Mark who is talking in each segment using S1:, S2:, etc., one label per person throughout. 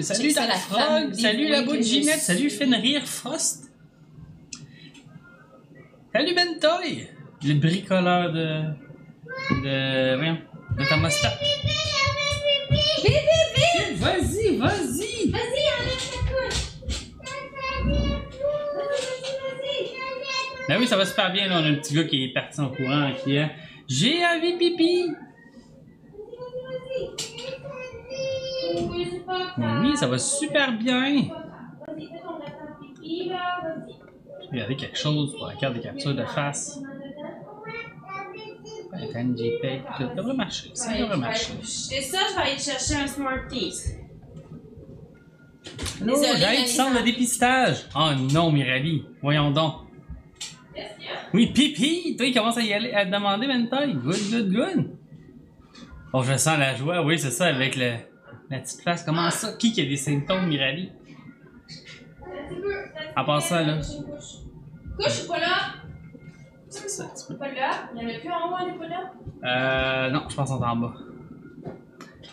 S1: Salut Dark Frog, salut la bout Ginette, salut Fenrir Frost. Salut Bentoy, le bricoleur de thermostat. Vas-y, vas-y.
S2: Vas-y, enlève ta couche.
S1: Ben oui, ça va super bien, là. On a un petit gars qui est parti en courant, qui est j'ai envie pipi. Ben oui, ça va super bien.
S2: Vas-y, fais ton pipi, là, vas-y.
S1: Regardez quelque chose pour la carte de capture de face. Attends, JPEG, ça devrait marcher. Ça devrait marcher.
S2: Et ça, je vais aller chercher un Smarties.
S1: Non, j'ai du centre de dépistage. Oh non, Mirali, voyons donc.
S2: Qu'est-ce qu'il y a?
S1: Oui, pipi! Toi, il commence à y aller, à te demander maintenant. Good. Bon, je sens la joie, oui, c'est ça, avec la petite face. Comment ça? Qui a des symptômes, Mirali? En passant, là.
S2: Couche ou pas là?
S1: C'est ça, un petit peu.
S2: Pas là? Il y en a plus en haut, elle est pas là?
S1: Non, je pense qu'on est en bas.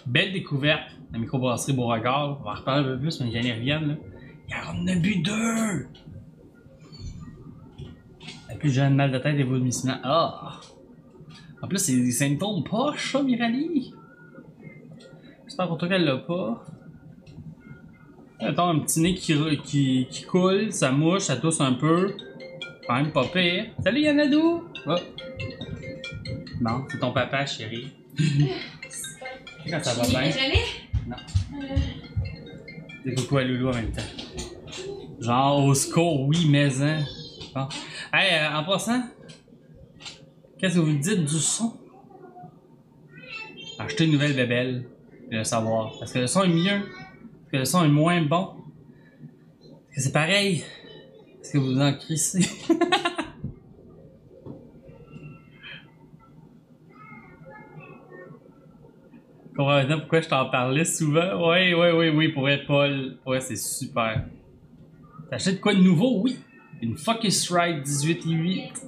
S1: Belle découverte, la microbrasserie Beauregard. On va en reparler un peu plus, mais j'en ai revienne, là. Il en a bu 2! La plus jeune, mal de tête et vomissement. Ah! En plus, c'est des symptômes poches, ça, Mirali. J'espère pour toi qu'elle l'a pas. Attends, un petit nez qui coule, ça mouche, ça tousse un peu. Quand même pas pire. Salut Yanadou! Oh. Bon, c'est ton papa, chérie. Quand ça va bien?
S2: Jamais?
S1: Non. C'est coucou à Loulou en même temps. Genre au score, oui, mais hein. Bon. Hey, en passant, qu'est-ce que vous dites du son? Achetez une nouvelle bébelle, et le savoir. Parce que le son est mieux, parce que le son est moins bon. Parce que c'est pareil. Est-ce que vous en crissez? Je comprends maintenant pourquoi je t'en parlais souvent. Oui, pour être Paul. Ouais, c'est super. T'achètes quoi de nouveau? Oui. Une Focusrite 18/8.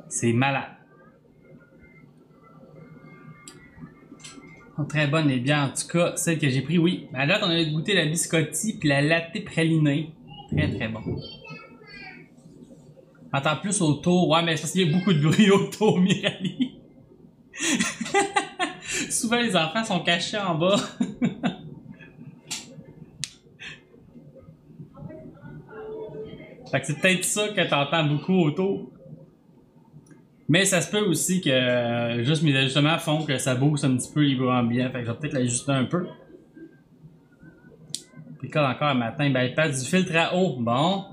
S1: C'est malade. Très bonne les bières, en tout cas, celle que j'ai pris, oui. À l'autre, on a goûté la biscotti puis la latte pralinée. Très bon. On entend plus autour. Ouais, mais c'est parce qu'il y a beaucoup de bruit autour, Mirali. Souvent, les enfants sont cachés en bas. Fait que c'est peut-être ça que t'entends beaucoup autour. Mais ça se peut aussi que juste mes ajustements font que ça booste un petit peu les bruits ambiants. Fait que je vais peut-être l'ajuster un peu. Puis quand encore un matin, bypass du filtre à eau. Bon.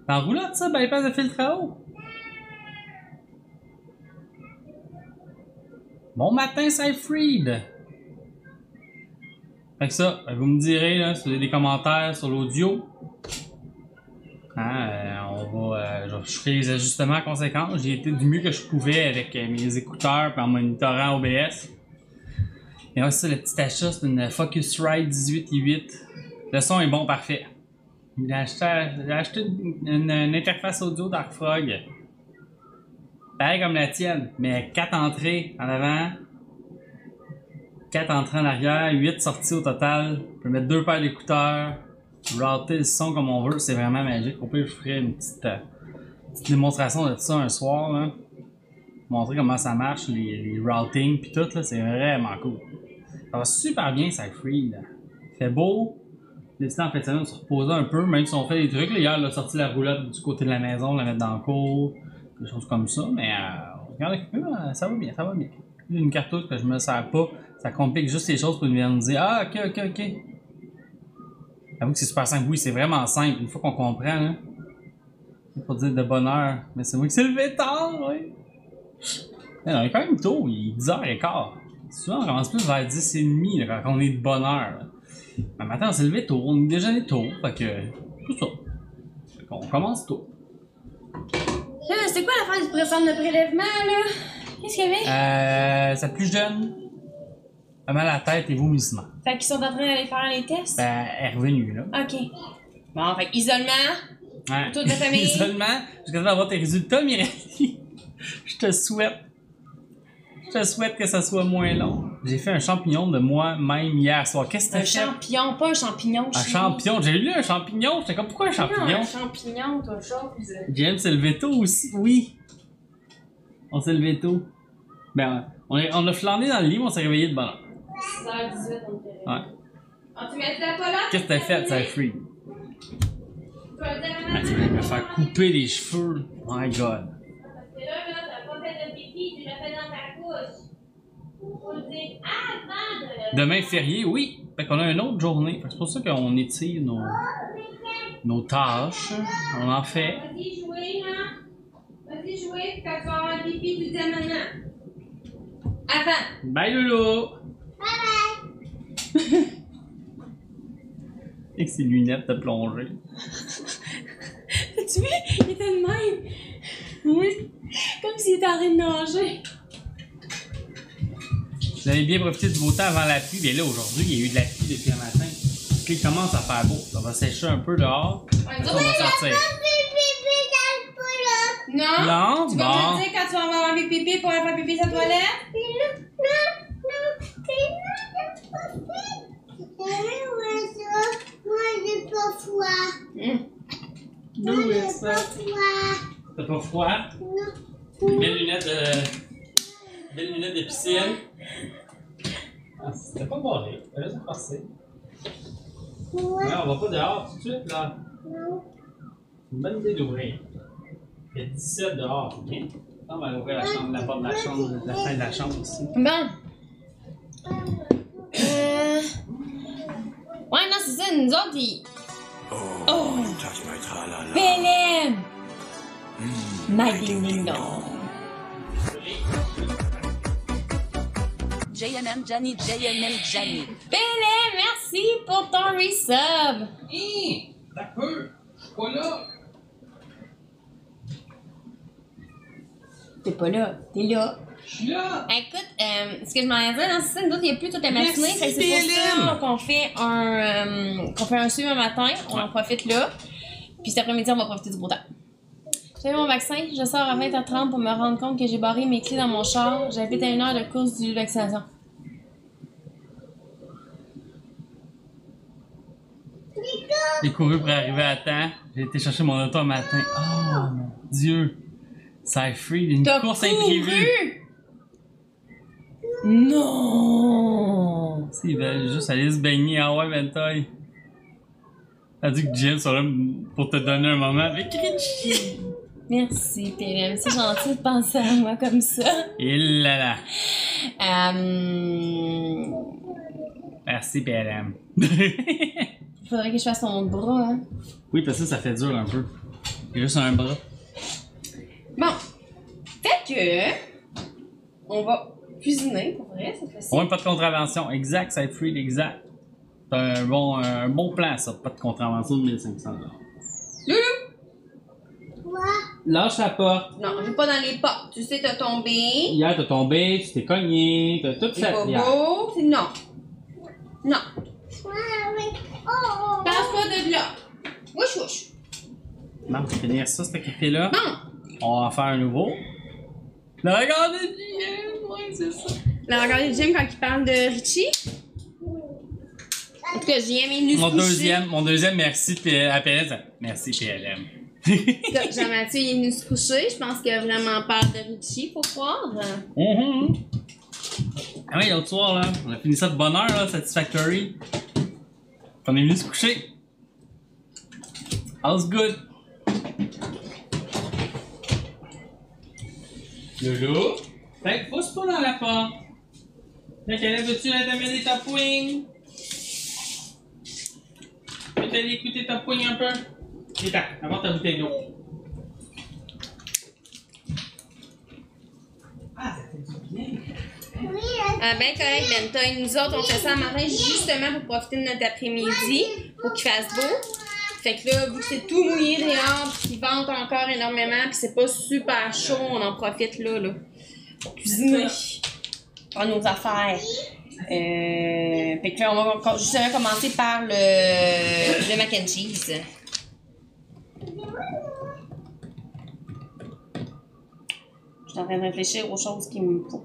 S1: T'es en roulotte ça, bypass de filtre à eau? Bon matin, Seyfried! Fait que ça, vous me direz là, si vous avez des commentaires sur l'audio. Je ferai les ajustements conséquents. J'ai été du mieux que je pouvais avec mes écouteurs et en monitorant OBS. Et là, ça, le petit achat, c'est une Focusrite 18/8. Le son est bon, parfait. J'ai acheté une interface audio Dark Frog. Pareil comme la tienne, mais 4 entrées en avant, 4 entrées en arrière, 8 sorties au total. On peut mettre 2 paires d'écouteurs. Router le son comme on veut, c'est vraiment magique. Au pire, je ferai une petite démonstration de ça un soir, là. Montrer comment ça marche, les routings pis tout, là, c'est vraiment cool. Ça va super bien, ça free, là. Il fait beau. Décidé en fait de se reposer un peu, même si on fait des trucs. Là, hier, on a sorti la roulotte du côté de la maison, la mettre dans le cours, des choses comme ça, mais regardez, ça va bien, ça va bien. Une cartouche que je me sers pas, ça complique juste les choses pour venir nous dire ah, ok. J'avoue que c'est super simple. Oui, c'est vraiment simple. Une fois qu'on comprend, là. C'est pour dire de bonne heure. Mais c'est moi qui s'est levé tard, oui. Mais non, il est quand même tôt. Il est 10h15. Souvent, on commence plus vers 10h30 là, quand on est de bonne heure. Là. Mais maintenant, on s'est levé tôt. On est déjeuné tôt. Fait que. Tout ça. Fait qu'on commence tôt.
S2: Là, c'est quoi l'affaire du centre de prélèvement, là? Qu'est-ce qu'il y avait?
S1: Sa plus jeune. A mal à la tête et vomissement.
S2: Fait qu'ils sont en train d'aller faire les tests?
S1: Ben, elle est revenue, là.
S2: Ok. Bon, fait isolement.
S1: Ouais.
S2: Toute la famille.
S1: Isolement. Jusqu'à avoir tes résultats, Mirali. Je te souhaite. Je te souhaite que ça soit moins long. J'ai fait un champignon de moi-même hier soir. Qu'est-ce que t'as fait?
S2: Un champignon, pas un champignon.
S1: Un champignon. J'ai lu un champignon. J'étais comme, pourquoi un champignon?
S2: Un champignon, toi, chose.
S1: James s'est levé tôt aussi. Oui. On s'est levé tôt. Ben, on a flâné dans le lit, mais on s'est réveillé de bonne heure.
S2: 6h18, on était réveillés.
S1: Ouais.
S2: Ah, tu mets la là?
S1: Qu'est-ce que t'as fait, ça free?
S2: Tu vas le dire à
S1: Ah, tu vas me faire couper les cheveux. My God.
S2: Parce que là, t'as pas fait de pipi, tu l'as fait dans ta couche. Faut le dire avant de...
S1: Demain, férié, oui. Fait qu'on a une autre journée. Fait que c'est pour ça qu'on étire nos tâches. On en fait.
S2: Vas-y, jouer, hein? Vas-y, jouer, puis quand tu vas avoir un pipi, tu dis à maman. Attends.
S1: Bye, Loulou! Bye bye! Avec ses lunettes de plongée.
S2: Tu vois, il était de même. Oui. Comme s'il était en train de nager.
S1: Vous avez bien profité du beau temps avant la pluie. Mais là, aujourd'hui, il y a eu de la pluie depuis le matin. Puis il commence à faire beau. Ça va sécher un peu dehors.
S2: Ouais,
S1: on va sortir.
S2: Non?
S1: Non?
S2: Tu vas me dire quand tu vas avoir envie de pipi pour aller faire pipi sa toilette?
S3: Moi, j'ai pas froid.
S1: Où est
S3: J'ai
S1: ça?
S3: pas froid.
S1: T'as pas froid?
S3: Non.
S1: Belle lunette de piscine. Ah, c'était pas barré. T'as juste passé.
S3: Ouais.
S1: Ouais, on va pas dehors tout de suite, là.
S3: Non.
S1: Une bonne idée d'ouvrir. Il y a 17 dehors, ok? On va ouvrir la chambre, la porte de la chambre, la fin de la chambre aussi.
S2: Bon. Ouais, non, c'est ça, nous autres, ils... Oh! PLM! My ding ding dong.
S4: JNM Johnny,
S2: PLM, merci pour ton resub!
S1: Hé! T'as peu! Je suis pas là!
S2: T'es pas là, t'es là.
S1: Je suis là!
S2: Écoute, ce que je m'en ai dit, non, c'est ça, nous autres, il n'y a plus toute la matinée.
S1: Merci,
S2: Fait que c'est pour
S1: PLM.
S2: ça qu'on fait un suivi un matin. On en profite là. Puis cet après-midi, on va profiter du beau temps. J'ai eu mon vaccin. Je sors à 20h30 pour me rendre compte que j'ai barré mes clés dans mon char. J'habite à 1 heure de course du vaccination.
S1: J'ai couru pour arriver à temps. J'ai été chercher mon auto un matin. Oh mon Dieu! Ça free d'une
S2: T'as
S1: course
S2: couru?
S1: imprévue!
S2: Non!
S1: S'ils veulent juste aller se baigner, ah ouais, Bentaille. T'as dit que Jim soit là pour te donner un moment avec Richie.
S2: Merci, PLM. C'est gentil de penser à moi comme ça.
S1: Et là là.
S2: Il
S1: Merci, PLM.
S2: faudrait que je fasse ton bras, hein.
S1: Oui, parce que ça fait dur un peu. J'ai juste un bras.
S2: Bon. Fait que... On va cuisiner, pour vrai, cette fois-ci.
S1: Ouais, pas de contravention. Exact, ça va être free, exact. C'est un bon plan, ça. Pas de contravention de 1500 $.
S2: Loulou!
S3: Quoi?
S1: Lâche la porte.
S2: Non, on joue pas dans les portes. Tu sais, t'as tombé.
S1: Hier, t'as tombé, tu t'es cogné, t'as tout
S2: C'est
S1: fait
S2: pas
S1: hier.
S2: beau. C'est non. Non.
S3: Ouais, oui. Oh!
S2: Passe pas de là. Wouch, wouch.
S1: Non, on va finir ça, ce café-là.
S2: Bon.
S1: On va en faire un nouveau. Le regard de Jim, ouais, c'est ça.
S2: Là, regardez Jim quand il parle de Richie. En tout cas, Jim est venu se coucher.
S1: Mon deuxième merci à PLM. Merci PLM.
S2: Là, Jean-Mathieu il est venu se coucher. Je pense qu'il a vraiment peur de Richie, faut croire.
S1: Ah oui, l'autre soir, là, on a fini ça de bonne heure, là, Satisfactory. On est venu se coucher. All's good. Loulou, fait que pousse pas dans la porte. Là, qu'elle veux-tu aller t'amener ta poigne? Veux-tu aller écouter ta poigne un peu? Et tac, avant ta bouteille d'eau. Ah, ça fait du bien.
S3: Oui,
S2: Ben correct, Benta. Nous autres, on fait ça le matin justement pour profiter de notre après-midi, pour qu'il fasse beau. Fait que là, vu que c'est tout mouillé dehors, puis qu'il vente encore énormément, puis c'est pas super chaud, on en profite là, pour cuisiner, faire nos affaires. Fait que là, on va justement commencer par le mac and cheese. Je suis en train de réfléchir aux choses qu'il me faut.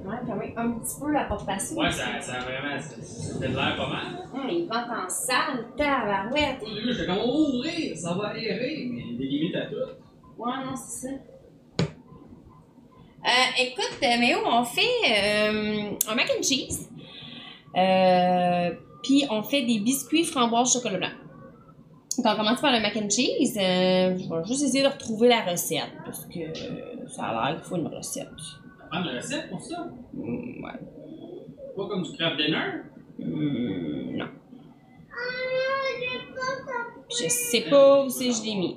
S2: Ouais, quand même un petit peu la porte passée.
S1: Ouais, ça a vraiment. C'était de l'air pas mal.
S2: Il rentre en salle, tabarouette.
S1: Au début, j'étais comme ouvrir, ça va errer, mais il y a des limites à tout.
S2: Ouais, non, c'est ça. Écoute, Méo, on fait un mac and cheese. Puis on fait des biscuits framboise chocolat blanc. Donc on commence par le mac and cheese. Je vais juste essayer de retrouver la recette parce que ça a l'air qu'il faut une recette.
S1: Prendre la recette pour ça?
S2: Ouais.
S1: Pas comme du craft dinner?
S2: Non. Je sais pas où c'est que je l'ai mis.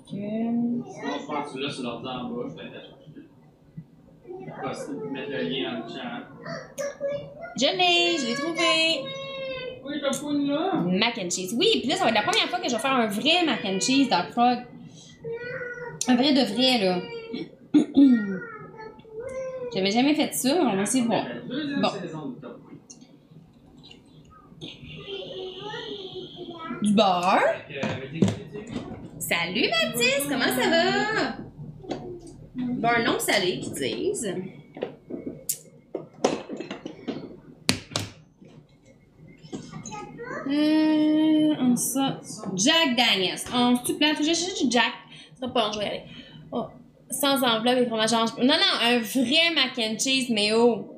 S1: Sinon, je pense que là, c'est l'ordi en bas, je vais aller la chercher. Je vais mettre le lien dans le chat.
S2: Je l'ai trouvé.
S1: Oui, t'as pas une là?
S2: Mac and cheese. Oui, puis là, ça va être la première fois que je vais faire un vrai mac and cheese dans Frog. Un vrai de vrai, là. J'avais jamais fait ça, on va essayer de voir. Bon. Du beurre. Salut Mathis, comment ça va? Beurre non salé, qu'ils disent. Ça. Jack Daniels. On se plaît, faut que je cherche du Jack. Ça sera pas long, je vais y aller. Oh, sans enveloppe et fromage orange. Non, un vrai mac and cheese, mais oh.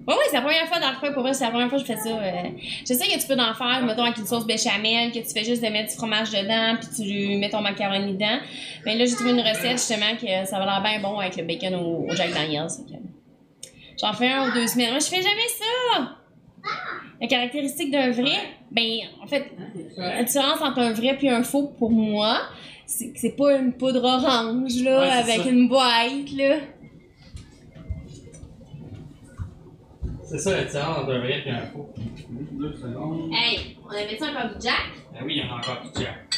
S2: Oui, c'est la première fois dans le feu, pour vrai, c'est la première fois que je fais ça. Je sais que tu peux en faire, mettons, avec une sauce béchamel, que tu fais juste de mettre du fromage dedans, puis tu mets ton macaroni dedans. Mais là, j'ai trouvé une recette, justement, que ça va l'air bien bon avec le bacon au Jack Daniels. J'en fais 1 ou 2 semaines. Moi, je fais jamais ça! La caractéristique d'un vrai, ben, en fait, la différence entre un vrai et un faux, pour moi, c'est que c'est pas une poudre orange, là,
S1: ouais,
S2: avec
S1: ça.
S2: une boîte, là.
S1: C'est ça la différence entre un vrai et un faux. 2 secondes.
S2: Hey, on avait-tu encore du Jack?
S1: Ah oui, il y en a encore du Jack.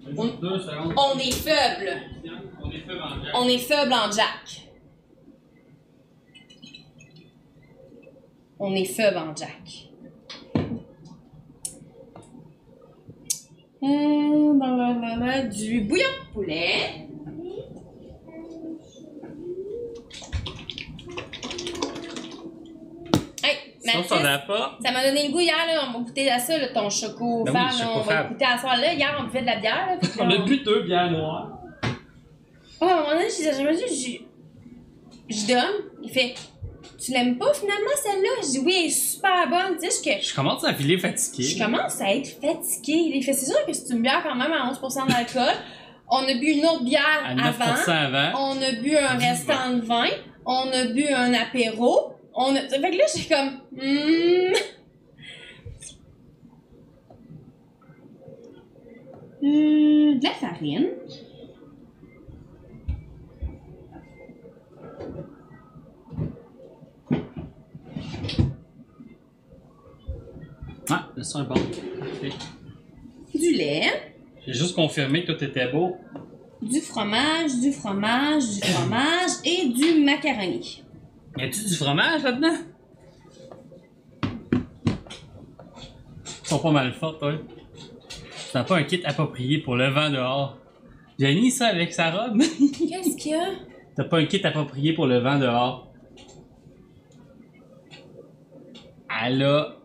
S1: 2 secondes.
S2: On est faible.
S1: On est faible en Jack.
S2: On est faible en Jack. On est faible en Jack. Du bouillon de poulet. Hey,
S1: Sauf qu'on n'a pas.
S2: ça m'a donné le goût hier, là, on va goûter à ça, là, ton choco
S1: Ben oui,
S2: fab,
S1: choco
S2: là, on va
S1: fab.
S2: goûter à soir. Là, hier, on buvait de la bière. Là, puis là,
S1: On a bu 2 bières noires.
S2: Oh, à un moment donné, je donne. Il fait, tu l'aimes pas finalement celle-là? Je dis, oui, elle est super bonne. Tu sais,
S1: Je commence à filer fatigué.
S2: je commence à être fatiguée. Il fait, c'est sûr que c'est une bière quand même à 11% d'alcool. On a bu une autre bière
S1: À 9% avant.
S2: On a bu un restant de vin. On a bu un apéro. Fait que là, j'ai comme, de la farine.
S1: Ah, le son est bon. Parfait.
S2: Du lait.
S1: J'ai juste confirmé que tout était beau.
S2: Du fromage et du macaroni.
S1: Y a-tu du fromage là-dedans? Ils sont pas mal fortes, ouais. C'est pas un kit approprié pour le vent dehors. J'ai mis ça avec sa robe.
S2: Qu'est-ce qu'il y a?
S1: T'as pas un kit approprié pour le vent dehors. Elle a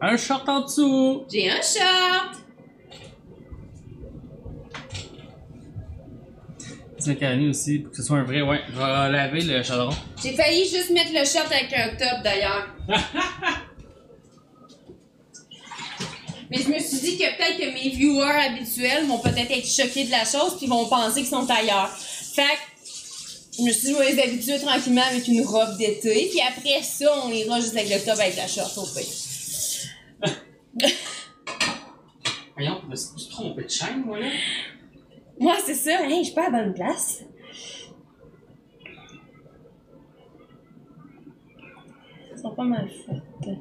S1: un short en dessous.
S2: J'ai un short.
S1: Du macaroni aussi, pour que ce soit un vrai, ouais. Je vais laver le chaudron.
S2: J'ai failli juste mettre le short avec un top d'ailleurs. Mais je me suis dit que peut-être que mes viewers habituels vont peut-être être choqués de la chose puis vont penser qu'ils sont ailleurs. Fait que je me suis dit, je vais les habituer tranquillement avec une robe d'été. Puis après ça, on ira juste avec le top avec la short au pire.
S1: Voyons, je me suis trompé de chaîne, moi, là.
S2: Moi, c'est ça. Hey, je suis pas à la bonne place. Elles sont pas mal faites.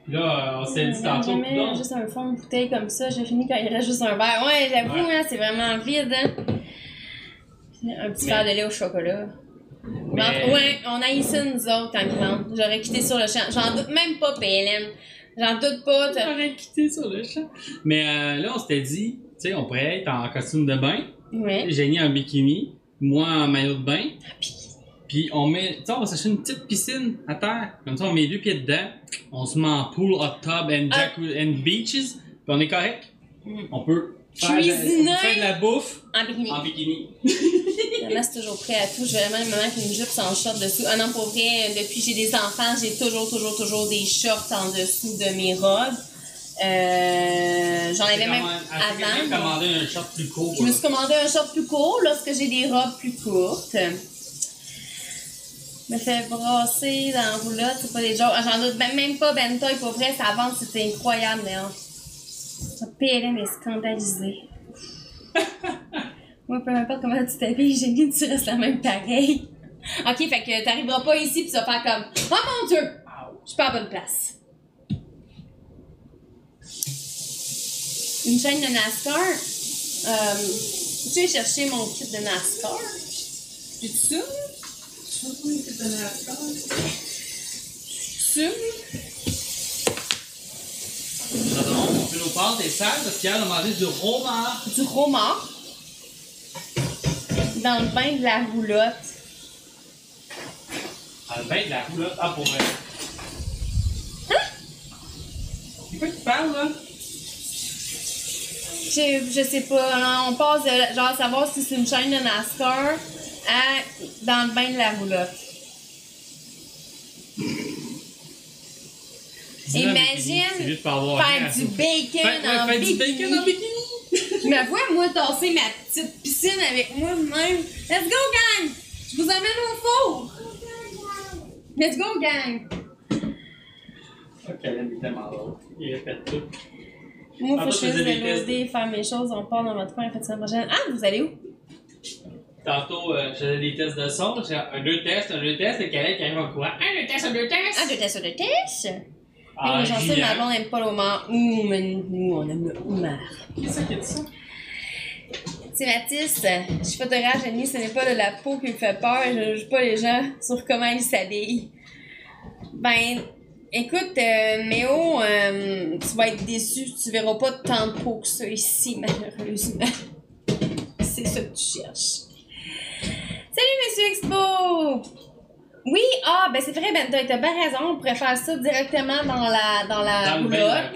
S1: Là, on s'est dit tantôt.
S2: Jamais
S1: Non.
S2: juste un fond de bouteille comme ça. J'ai fini quand il reste juste un verre. Ouais, j'avoue,
S1: Ouais.
S2: hein, c'est vraiment vide. Hein. Un petit verre de lait au chocolat.
S1: Mais-
S2: Ouais, on a eu ça nous autres quand ils rentrent. J'aurais quitté sur le champ. J'en doute même pas, PLM. J'en doute pas.
S1: J'aurais quitté sur le champ. Mais là, on s'était dit, tu sais, on pourrait être en costume de bain.
S2: Ouais.
S1: Jenny en bikini, moi en maillot de bain. Puis on met, tu sais, on va s'acheter une petite piscine à terre. Comme ça, on met 2 pieds dedans. On se met en pool, hot tub and beaches. Puis on est correct. On peut faire de la bouffe
S2: en
S1: bikini.
S2: Maman, c'est toujours prêt à tout. Je vais vraiment une maman qui a une jupe sans short dessous. Ah non, pour vrai, depuis que j'ai des enfants, j'ai toujours des shorts en dessous de mes robes. J'en avais même avant.
S1: J'ai commandé un short plus court.
S2: Je me suis commandé un short plus court lorsque j'ai des robes plus courtes. Me fait brasser dans la roulotte, c'est pas des genres. J'en doute même pas, Bentoy, pour vrai, ça avance, c'était incroyable, mais PLM est scandalisé. Moi, peu importe comment tu t'habilles, j'ai dit que tu restes la même pareil. Ok, fait que t'arriveras pas ici pis tu vas faire comme oh mon Dieu! Je suis pas à bonne place. Une chaîne de NASCAR. Tu sais chercher mon kit de NASCAR? J'ai tout ça?
S1: On fait nos pâtes et salles parce qu'hier, on a mangé du homard.
S2: Du homard. Dans le bain de la roulotte.
S1: Dans le bain de la roulotte? Ah, pour vrai.
S2: Hein?
S1: C'est quoi qui parle, là?
S2: Je sais pas. Là, on passe de genre savoir si c'est une chaîne de NASCAR à dans le bain de la roulotte. Imagine faire du bacon en bikini. Je me vois, moi, tasser ma petite piscine avec moi-même. Let's go, gang! Je vous amène au four! Let's go, gang!
S1: Ok, elle est tellement drôle. Il répète tout.
S2: Moi, faut que je fasse de l'OD, faire mes choses. On part dans votre coin, en fait, ça prochaine. Ah, vous allez où?
S1: Tantôt, je faisais des tests de son. J'ai un 2 tests, le Calais qui arrive en courant. Un 2 tests, un 2 tests!
S2: Un 2 tests, un 2 tests!
S1: Ah,
S2: j'en sais, ma blonde n'aime pas le homard. Mais nous, on aime le homard.
S1: Qu'est-ce qui a dit ça?
S2: C'est Mathis, je suis photographe, Jenny, ce n'est pas de la peau qui me fait peur, je ne juge pas les gens sur comment ils s'habillent. Ben, écoute, Méo, tu vas être déçu, tu verras pas tant de peau que ça ici, malheureusement. C'est ça que tu cherches. Salut, Monsieur Expo! Oui, ben c'est vrai, Ben, t'as bien raison, on pourrait faire ça directement dans la roulotte.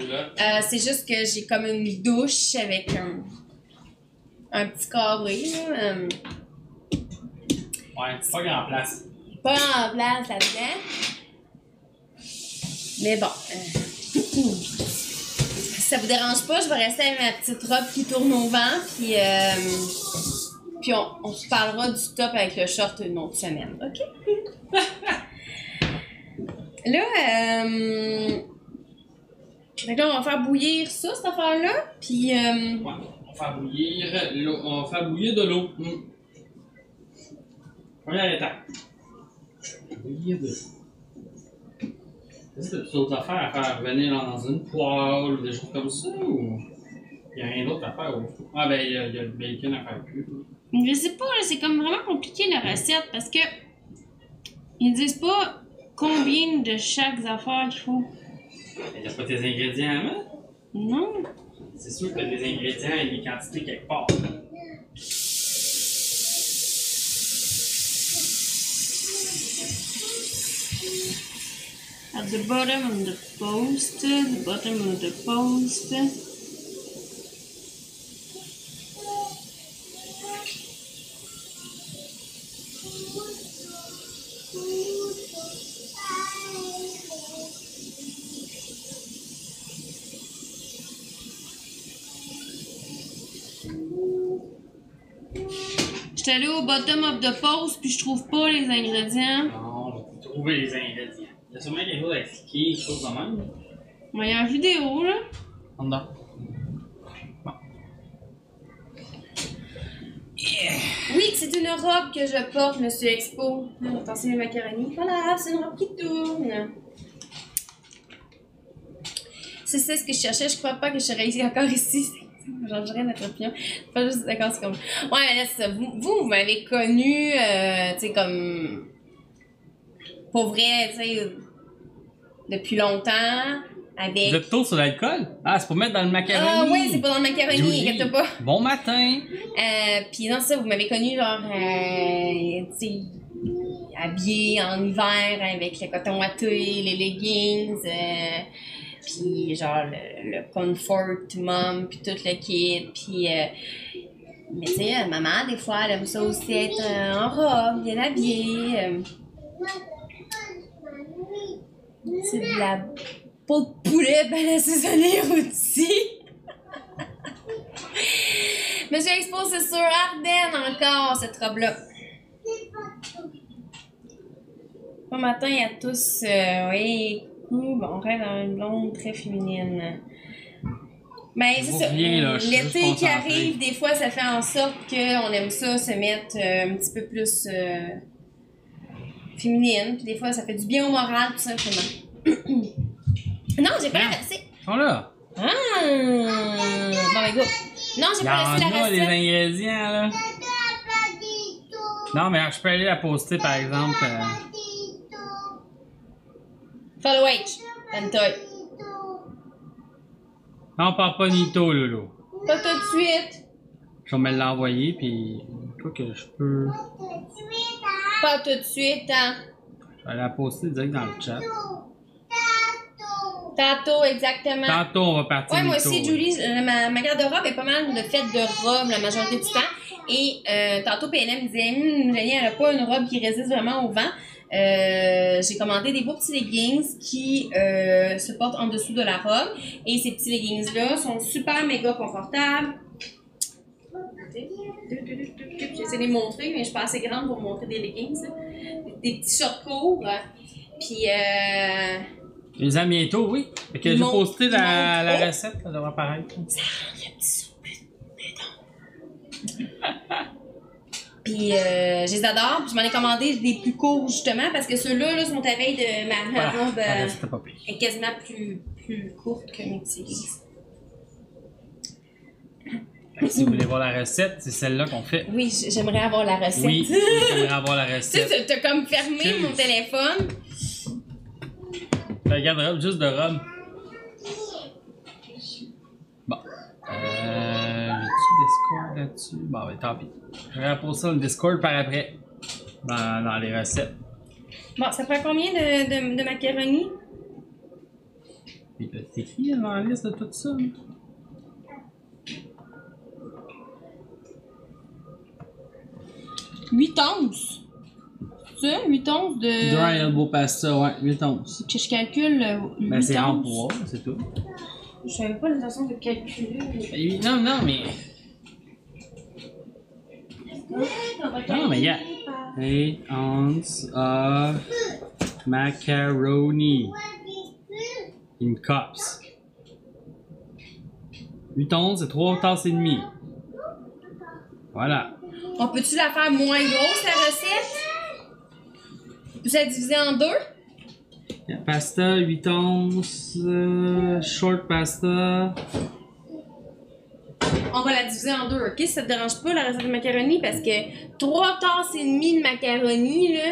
S2: C'est juste que j'ai comme une douche avec un petit carré, là.
S1: Ouais, pas grand place.
S2: Pas en place là-dedans. Mais bon. Si ça vous dérange pas, je vais rester avec ma petite robe qui tourne au vent, puis on se parlera du top avec le short une autre semaine, ok? Là, donc là, on va faire bouillir ça, cette affaire-là, puis...
S1: Ouais, on va faire bouillir l'eau. On va faire bouillir de l'eau. Première étape. Bouillir de l'eau. Est-ce que tu as d'autres affaires à faire revenir dans une poêle ou des choses comme ça, ou... Il n'y a rien d'autre à faire au four? Ah ben, il y a le bacon à faire cuire.
S2: Je sais pas, là, c'est comme vraiment compliqué la recette, parce que... Ils disent pas combien de chaque affaire qu'il faut.
S1: Il n'y a pas tes ingrédients à mettre?
S2: Non.
S1: C'est sûr que tu as des ingrédients et des quantités quelque part.
S2: At the bottom of the post, the bottom of the post. J'étais allée au bottom of the post puis je trouve pas les ingrédients.
S1: Non, je vais trouver les ingrédients. Il y a sûrement quelque chose à expliquer, quelque chose de même.
S2: Il y a une vidéo là.
S1: En dedans. Bon.
S2: Yeah. Oui, c'est une robe que je porte, Monsieur Expo. Attention les macaronis. Voilà, c'est une robe qui tourne. C'est ça ce que je cherchais. Je crois pas que je serais ici encore ici. Changerais notre opinion. Pas juste d'accord, c'est comme. Ouais, mais là, c'est ça. Vous m'avez connu, tu sais, comme. Pour vrai, tu sais, depuis longtemps. avec...
S1: Vous êtes tôt sur l'alcool? Ah, c'est pour mettre dans le macaroni.
S2: Ah oui, c'est pas dans le macaroni,
S1: Julie.
S2: inquiète pas.
S1: Bon matin.
S2: Puis non, ça, vous m'avez connu genre, tu sais, habillée en hiver avec le coton ouaté, les leggings, puis genre le comfort mom, puis tout le kit, puis... mais tu sais, maman, des fois, elle aime ça aussi être en robe, bien habillée. C'est de la peau de poulet bien assaisonnée aussi. Je me suis exposée sur Ardennes encore, cette robe-là. Bon matin à tous. Oui, on rêve dans une blonde très féminine. Ben, c'est ça.
S1: Rien, là, je suis juste
S2: L'été qui
S1: concentré.
S2: arrive, des fois, ça fait en sorte qu'on aime ça se mettre un petit peu plus féminine. Puis des fois, ça fait du bien au moral, tout simplement. Non, j'ai pas
S1: Bien.
S2: laissé.
S1: Ils sont là.
S2: Ah! Bon, ben, go. Non, j'ai
S1: Il y
S2: pas laissé la
S1: en a, les
S2: recette.
S1: ingrédients, là. Non, mais je peux aller la poster, par exemple.
S2: Follow H. Pentoy.
S1: Non, on parle pas Nito, Lolo.
S2: Pas tout de suite.
S1: Je vais me l'envoyer, puis quoi que je peux...
S2: Pas tout de suite, hein.
S1: Je vais la poster direct dans le chat.
S2: Tantôt, exactement.
S1: Tantôt, on va partir
S2: Ouais, moi
S1: Nito.
S2: aussi, Julie, ma garde-robe est pas mal de fait de robe la majorité du temps. Et tantôt, PNM me disait, Jenny, elle a pas une robe qui résiste vraiment au vent. J'ai commandé des beaux petits leggings qui se portent en dessous de la robe. Et ces petits leggings-là sont super méga confortables. J'essaie de les montrer, mais je suis pas assez grande pour montrer des leggings. Des petits shorts courts. Puis,
S1: Les amis, bientôt, oui. Fait que j'ai
S2: Mon-
S1: posté la
S2: mon-
S1: recette, ça devrait apparaître.
S2: Puis je les adore. Puis je m'en ai commandé des plus courts justement parce que ceux-là là, sont à veille de ma robe
S1: Voilà, c'était pas pire.
S2: est quasiment plus courte que mes petits leggings.
S1: Fait que si vous voulez voir la recette, c'est celle-là qu'on fait.
S2: Oui, j'aimerais avoir la recette.
S1: Oui, j'aimerais avoir la
S2: Tu
S1: recette.
S2: sais, t'as comme fermé
S1: Excuse.
S2: mon téléphone.
S1: La garde-robe, juste de robe. Bon. J'ai-tu Discord là-dessus? Bon, ben tant pis. Je vais poster ça dans le Discord par après. Dans les recettes.
S2: Bon, ça prend combien de macaroni?
S1: Puis c'est écrit dans la liste de tout ça. Hein? «
S2: 8 onces. C'est ça? 8 onces de...
S1: Dry elbow pasta, ouais, 8 onces.
S2: Que je calcule 8
S1: Ben c'est en
S2: onces.
S1: poids, c'est tout.
S2: Je savais pas la façon de calculer.
S1: Non, mais... Non, mais il y a 8 ounces of macaroni in cups. 8 onces, c'est 3 tasses et demie. Voilà.
S2: On peut-tu la faire moins grosse, la recette? Peux-tu la diviser en deux?
S1: Pasta, 8 onces, short pasta.
S2: On va la diviser en deux, ok? Si ça te dérange pas, la recette de macaroni, parce que 3 tasses et demie de macaroni, là,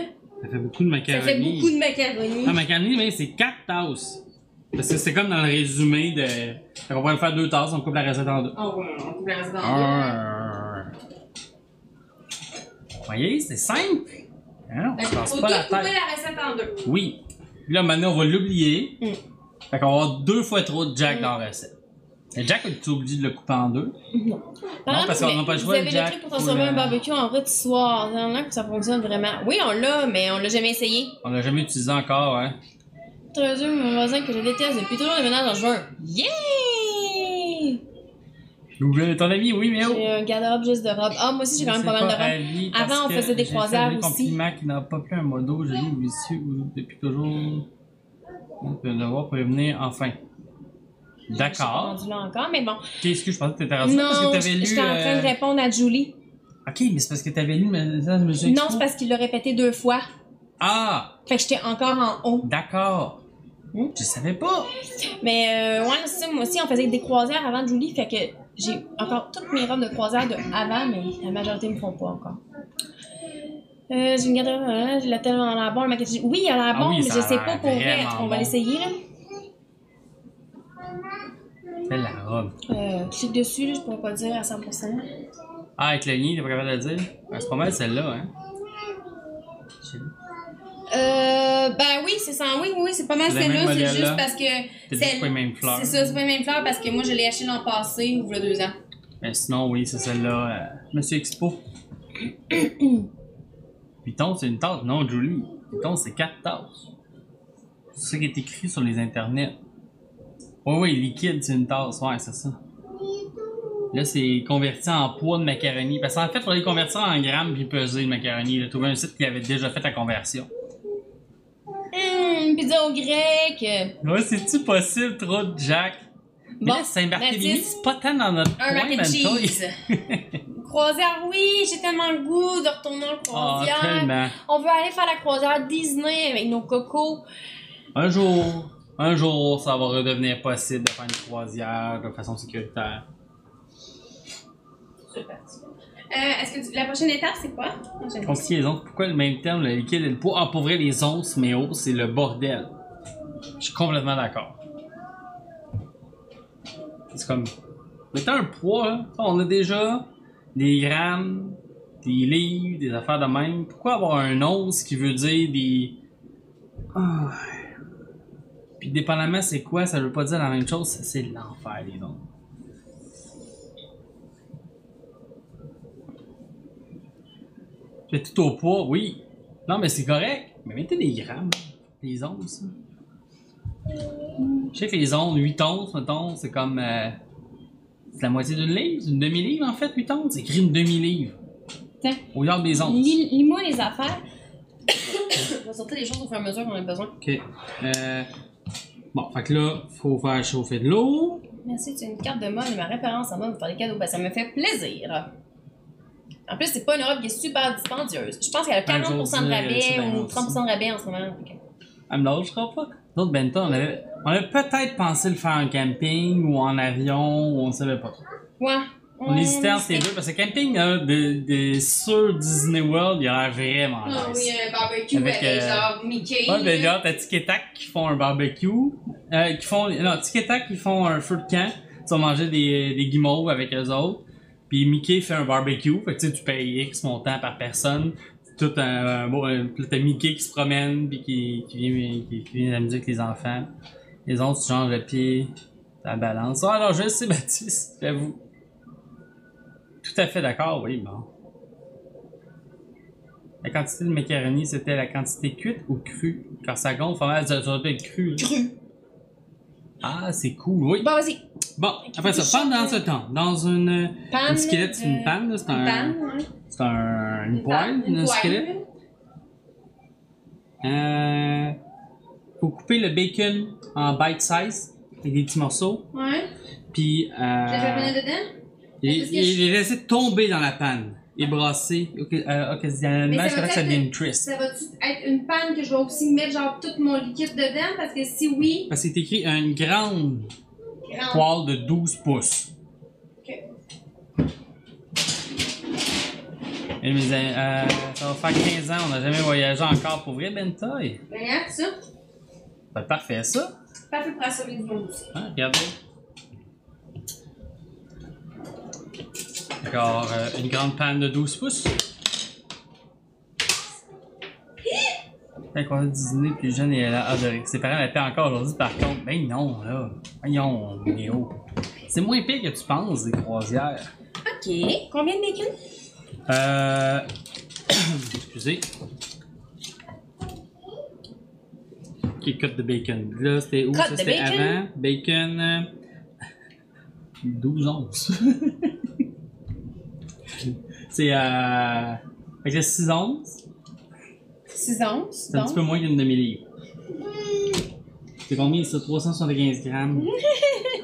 S1: Ça fait beaucoup de
S2: ça
S1: macaroni.
S2: fait beaucoup de macaroni.
S1: Ah, macaroni, mais c'est 4 tasses. Parce que c'est comme dans le résumé de... Fait qu'on pourrait faire 2 tasses, on coupe la recette en deux.
S2: Oh, ouais, on coupe la recette en deux.
S1: Vous voyez, c'est simple. Hein, on se casse
S2: Faut
S1: pas
S2: tout
S1: la
S2: couper
S1: tête.
S2: la recette en deux.
S1: Oui. Puis là, maintenant, on va l'oublier. Fait qu'on va avoir 2 fois trop de Jack dans la recette. Et Jack, tu oublies de le couper en deux?
S2: Non,
S1: parce qu'on n'a pas le choix,
S2: Vous avez
S1: Jack,
S2: le truc pour transformer
S1: faut
S2: un
S1: le-
S2: barbecue en rôtissoir. C'est là que ça fonctionne vraiment. Oui, on l'a, mais on l'a jamais essayé.
S1: On l'a jamais utilisé encore, hein.
S2: Très dur, mon voisin que je déteste depuis toujours le ménage en juin. Yeah!
S1: Google, ton ami, oui, mais oh!
S2: J'ai un garde-robe juste de robe. Ah, moi aussi, j'ai quand même pas mal de robes. Avant, on faisait des croisières aussi.
S1: Un compliment qui n'a pas plus un modo, je l'ai vicieux depuis toujours. Donc, le devoir prévenir enfin.
S2: Je suis pas
S1: D'accord.
S2: rendue là encore, mais bon.
S1: Qu'est-ce que je pensais que t'étais rendu là parce que
S2: Non,
S1: t'avais lu.
S2: j'étais en train de répondre à Julie.
S1: Ok, mais c'est parce que t'avais lu le message de Monsieur
S2: Non,
S1: Expo.
S2: c'est parce qu'il l'a répété 2 fois.
S1: Ah!
S2: Fait que j'étais encore en haut.
S1: D'accord. Je savais pas.
S2: Mais ouais, c'est ça, moi aussi, on faisait des croisières avant Julie, fait que j'ai encore toutes mes robes de croisière de avant, mais la majorité ne me font pas encore. J'ai une garde-robe, j'ai la tellement l'air bon, le maquillage. Oui, il a l'air
S1: Ah
S2: bon,
S1: oui,
S2: mais
S1: ça
S2: je
S1: a
S2: sais
S1: l'air
S2: pas pour vrai.
S1: vraiment
S2: On va
S1: bon.
S2: l'essayer, là.
S1: s'appelle la robe?
S2: Clique dessus, là, je pourrais pas dire à 100%.
S1: Ah, avec le lien, t'es pas capable de le dire? Ouais, c'est pas mal celle-là, hein?
S2: Ben oui, c'est ça. Oui, oui, c'est pas mal
S1: C'est le même
S2: celle-là. C'est
S1: modèle,
S2: juste
S1: là.
S2: parce que.
S1: C'est pas les mêmes fleurs.
S2: C'est ça, c'est pas les mêmes fleurs parce que moi, je l'ai acheté l'an passé, il y a 2 ans.
S1: Mais sinon, oui, c'est celle-là. Monsieur Expo. 8 onces, c'est une tasse? Non, Julie. 8 onces, c'est 4 tasses. C'est ça qui est écrit sur les internets. Oui, oui, liquide, c'est une tasse. Ouais, c'est ça. Là, c'est converti en poids de macaroni. Parce qu'en fait, il fallait convertir en grammes puis peser le macaroni. J'ai trouvé un site qui avait déjà fait la conversion.
S2: Pizza au grec.
S1: Ouais, c'est-tu possible, trop de Jack? Mais
S2: Bon,
S1: là, Saint-Barthélemy,
S2: Mathis,
S1: c'est pas tant dans notre
S2: un
S1: coin,
S2: mac and cheese.
S1: Bentoy.
S2: Croisière, oui, j'ai tellement le goût de retourner en
S1: Ah,
S2: croisière.
S1: tellement.
S2: On veut aller faire la croisière Disney avec nos cocos.
S1: Un jour, ça va redevenir possible de faire une croisière de façon sécuritaire.
S2: Super. Est-ce que la prochaine étape, c'est quoi?
S1: Compliqué les onces. Pourquoi le même terme, le liquide et le poids? Ah, pour vrai, les onces, mais oh, c'est le bordel. Je suis complètement d'accord. C'est comme... Mettons un poids, là. On a déjà des grammes, des livres, des affaires de même. Pourquoi avoir un once qui veut dire des... Ah. Puis dépendamment c'est quoi, ça veut pas dire la même chose. C'est l'enfer, les onces. Fait tout au poids, oui. Non, mais c'est correct. Mais mettez des grammes, les onces. Je sais que les onces, 8 onces, mettons, c'est comme... c'est la moitié d'une livre, une demi-livre en fait, 8 onces. C'est écrit une demi-livre.
S2: Tiens.
S1: Au lieu des onces.
S2: Lis-moi les affaires. Je vais sortir les choses au fur et à mesure qu'on a besoin.
S1: Ok. Bon, fait que là, faut faire chauffer de l'eau.
S2: Merci, tu as une carte de mode et ma référence en mode pour les cadeaux. Ben, ça me fait plaisir. En plus, c'est pas une robe qui est super dispendieuse. Je pense qu'elle a 40% de rabais ou 30% de rabais en ce moment. Okay.
S1: Elle me lâchera pas. D'autres Benta, on avait peut-être pensé le faire en camping ou en avion ou on ne savait pas trop.
S2: Ouais.
S1: On hésitait entre les deux parce que camping sur Disney World, il a l'air vraiment nice.
S2: Ah oui, un barbecue avec genre Mickey.
S1: Ouais, ben là, t'as Tic et Tac qui font un barbecue. Tic et Tac qui font un feu de camp. Tu vas manger des guimauves avec eux autres. Puis Mickey fait un barbecue. Fait que tu payes X montant par personne. Tout t'as Mickey qui se promène puis qui vient amuser avec les enfants. Les autres, tu changes le pied, la balance. Ah non, je sais, Baptiste, j'avoue. Tout à fait d'accord, oui, bon. La quantité de macaroni, c'était la quantité cuite ou crue? Quand ça gonfle, ça doit être cru.
S2: Cru.
S1: Ah, c'est cool, oui.
S2: Bon, vas-y.
S1: Bon, après ça, pendant ce temps, dans une skillet, c'est une panne, là, c'est un...
S2: panne, ouais.
S1: C'est une poêle, une skillet. Faut couper le bacon en bite size, avec des petits morceaux.
S2: Ouais.
S1: Puis,
S2: Je vais venir dedans?
S1: il est laissé tomber dans la panne et brasser occasionnellement jusqu'à ce que ça devienne crisp.
S2: Ça va-tu être une panne que je vais aussi mettre genre tout mon liquide dedans? Parce que si oui...
S1: Parce que c'est écrit une grande poêle de 12 pouces.
S2: Ok.
S1: Et ça va faire 15 ans, on n'a jamais voyagé encore pour vrai, Bentoy.
S2: Regarde ça.
S1: Ben, parfait, ça.
S2: Parfait pour assommer du monde aussi.
S1: Hein, regardez. D'accord, une grande panne de 12 pouces. Quand on a Disney plus jeune et elle a adoré. Ses parents l'appellent encore aujourd'hui, par contre. Ben non, là. Voyons, Léo. C'est moins pire que tu penses, des croisières.
S2: Ok. Combien de bacon?
S1: Excusez. Ok, cote de bacon. Là, c'était où?
S2: Cote
S1: Ça,
S2: de
S1: c'était
S2: bacon?
S1: avant. Bacon. 12 onces. C'est avec 6 onces.
S2: 6 onces.
S1: C'est un petit peu moins qu'une demi-livre. C'est combien ça? 375 grammes.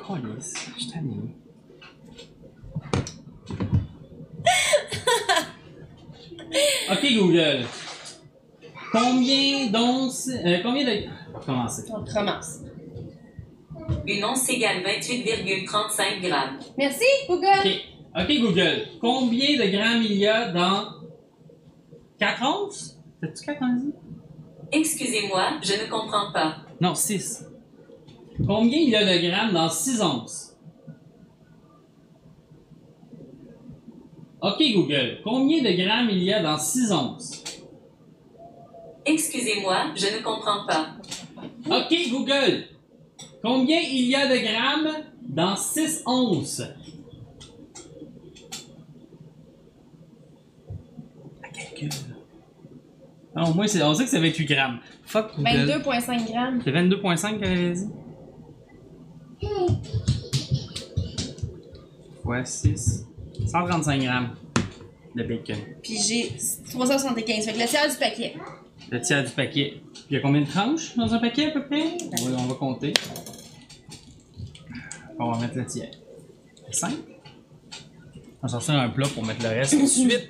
S1: Oh yes, je suis tanné. Ok Google. Combien d'onces... combien de... On va commencer.
S2: On commence.
S4: Une once égale 28,35 grammes.
S2: Merci, Google.
S1: Ok Google. Combien de grammes il y a dans 4 onces? T'as-tu 4 onces?
S4: Excusez-moi, je ne comprends pas.
S1: Non, 6. Combien il y a de grammes dans 6 onces? Ok Google, combien de grammes il y a dans 6 onces?
S4: Excusez-moi, je ne comprends pas.
S1: Ok Google, combien il y a de grammes dans 6 onces? À calcul. Ah, au moins, on sait que c'est 28 grammes. Fuck Google.
S2: 22,5 grammes.
S1: C'est 22,5 qu'elle avait dit? Ouais, 6. 135 grammes de bacon.
S2: Puis j'ai 375. Fait que le tiers du paquet.
S1: Le tiers du paquet. Il y a combien de tranches dans un paquet à peu près? On va compter. On va mettre le tiers. 5. On va sortir un plat pour mettre le reste tout de suite.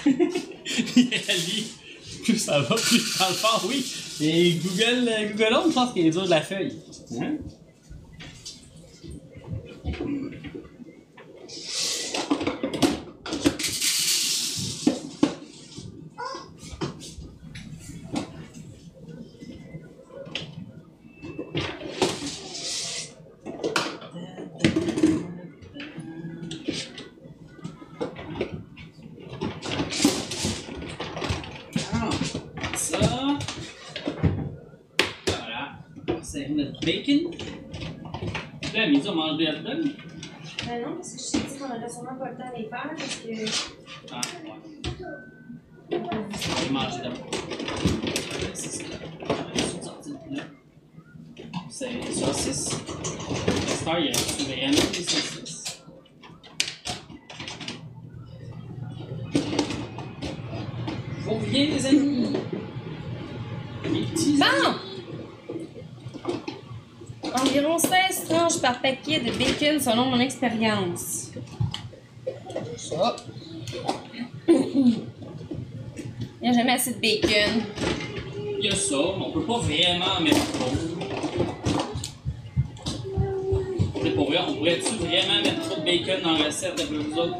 S1: Il réalise. Plus ça va, plus je parle fort, oui. Et Google Home, je pense qu'il est dur de la feuille. Hein? C'est notre bacon. Là, à midi, on mange des hot dogs.
S2: Ben non, parce que je t'ai dit qu'on aurait sûrement pas le temps de les faire parce que.
S1: Ah, ouais. On va manger d'abord. C'est ça. C'est les saucisses. J'espère qu'il y a vraiment des saucisses. Faut bien, les amis. Les petits.
S2: Bon! Environ 16 tranches par paquet de bacon selon mon expérience. Ça. Il n'y a jamais assez de bacon.
S1: Il y a ça, mais on peut pas vraiment en mettre trop. C'est pour vrai, on pourrait-tu vraiment mettre trop de bacon dans la recette avec vous autres?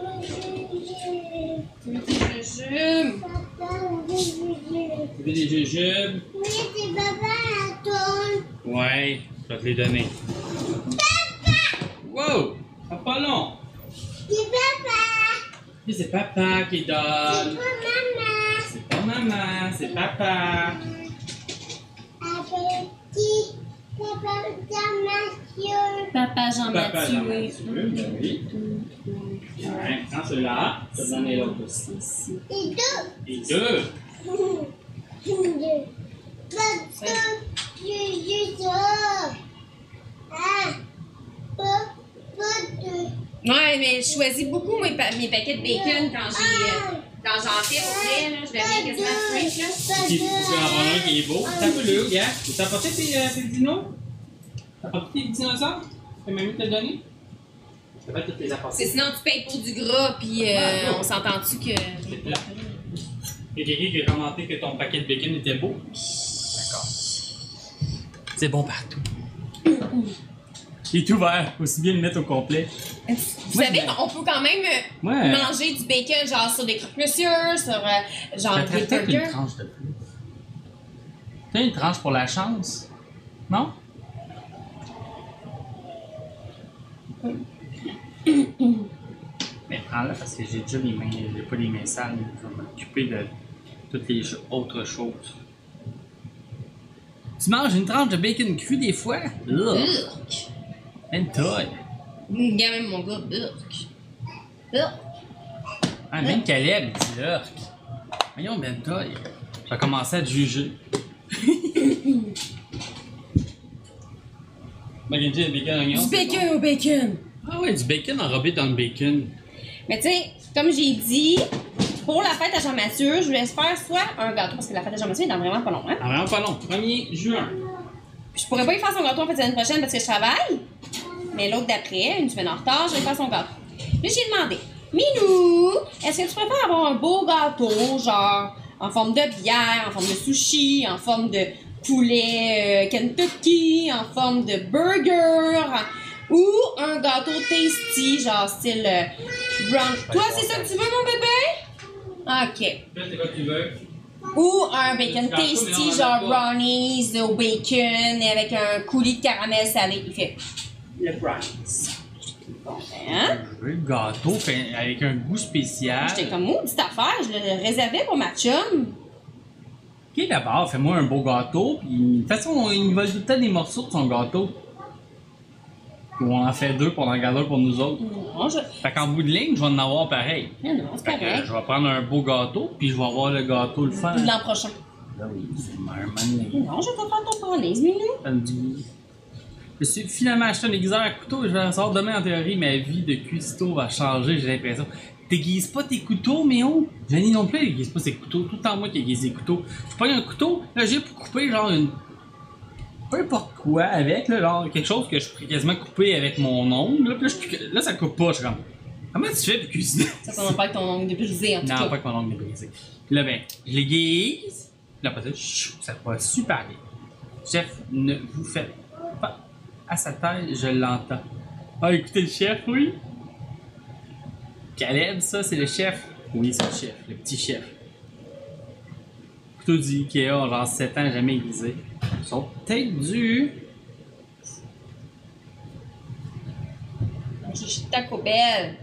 S2: Des jujubes.
S1: Tu veux des jujubes?
S3: Oui, c'est papa à toi.
S1: Ouais, je vais te les donner. Wow! Ça pas long!
S3: C'est papa.
S1: Et c'est papa qui
S3: C'est
S1: donne.
S3: pour maman.
S1: C'est pas maman, c'est papa.
S3: Appétit. Papa Jean-Mathieu.
S2: Papa
S1: Papa
S2: Jean-Mathieu.
S1: Jean-Mathieu, ben oui. Ouais, prends celui-là, je te donne l'autre aussi.
S3: Et deux.
S1: Et deux!
S3: Deux. Papa, je sors. Ah. Pas deux.
S2: Ouais, mais je choisis beaucoup mes paquets de bacon quand j'en fais pour vrai, là. Je deviens quasiment freak, là.
S1: Il faut en prendre un qui est beau. T'as peu le gars. T'as apporté tes dinos? T'as apporté tes dinosaures? Que mamie t'a donné? Ça va toutes les
S2: Parce que
S1: apporter.
S2: sinon, tu payes pour du gras, puis on s'entend-tu que.
S1: C'est plat. Il y a quelqu'un qui a commenté que ton paquet de bacon était beau. D'accord. C'est bon partout. Il est ouvert, aussi bien le mettre au complet.
S2: Vous savez qu'on peut quand même
S1: Ouais.
S2: manger du bacon, genre sur des croque-monsieur, sur genre
S1: Ça
S2: des
S1: ferait peut-être une
S2: burgers.
S1: tranche de plus. T'as une tranche pour la chance? Non? Mais prends-la parce que j'ai déjà les mains, j'ai pas les mains sales, je vais m'occuper de toutes les autres choses. Tu manges une tranche de bacon cuit des fois? Ugh!
S2: Burk.
S1: Hentai!
S2: Regarde même mon gars, burk. Burk.
S1: Ah, même Caleb, il dit Urk. Voyons, Bentoy. J'ai commencé à te juger. Maganji, bacon, oignon.
S2: Du bacon au bacon.
S1: Ah ouais, du bacon enrobé dans le bacon.
S2: Mais tu sais, comme j'ai dit, pour la fête à Jean-Mathieu, je voulais faire soit un gâteau, parce que la fête à Jean-Mathieu est dans vraiment pas long, hein.
S1: Ah, vraiment pas long. 1er juin.
S2: Je pourrais pas y faire son gâteau en fait la semaine prochaine parce que je travaille. Mais l'autre d'après, une semaine en retard, je vais faire son gâteau. Là, j'ai demandé, Minou, est-ce que tu préfères avoir un beau gâteau, genre en forme de bière, en forme de sushi, en forme de poulet Kentucky, en forme de burger, ou un gâteau tasty, genre style brown. Toi, c'est ça que tu veux, mon bébé? OK.
S1: Là, c'est quoi que tu veux?
S2: Ou un bacon tasty, genre brownies au bacon avec un coulis de caramel salé. Il fait
S1: Le brownies.
S2: Hein?
S1: Je veux le gâteau avec un goût spécial.
S2: J'étais comme, maudite affaire, je le réservais pour ma chum.
S1: Ok, d'abord, fais-moi un beau gâteau. Puis, de toute façon, il vole tout le temps des morceaux de son gâteau. Ou on en fait 2 pour en garder un pour nous autres.
S2: Non,
S1: Fait qu'en bout de ligne, je vais en avoir pareil.
S2: Mais non, c'est
S1: Fait que,
S2: correct.
S1: je vais prendre un beau gâteau, puis je vais avoir le gâteau le fun.
S2: L'an prochain.
S1: Ah oui, c'est un moment donné.
S2: Non, je vais te faire ton police, Minou.
S1: Ça me dit- Je suis finalement acheté un aiguiseur à couteau et je vais en sortir demain en théorie. Ma vie de cuistot va changer, j'ai l'impression. T'aiguises pas tes couteaux, mais oh! Jenny non plus, elle aiguise pas ses couteaux. Tout le temps moi qui aiguise des couteaux. Je prends un couteau, là j'ai pour couper genre une. Peu importe quoi avec, là, genre quelque chose que je pourrais quasiment couper avec mon ongle. Là, puis là, ça coupe pas. Je suis comme. Comment tu fais pour cuisiner?
S2: Ça s'en pas avec ton ongle de brisé, en tout
S1: Non,
S2: cas.
S1: pas que mon ongle est brisé. Puis là, ben, je l'aiguise. Puis là, après ça, ça va super bien. Chef, ne vous faites pas à sa taille, je l'entends. Ah, écoutez le chef, oui. Caleb, ça, c'est le chef. Oui, c'est le chef, le petit chef. Couteau du Ikea, genre 7 ans, jamais aiguisé. Ils sont peut-être dus.
S2: Je suis Taco Bell.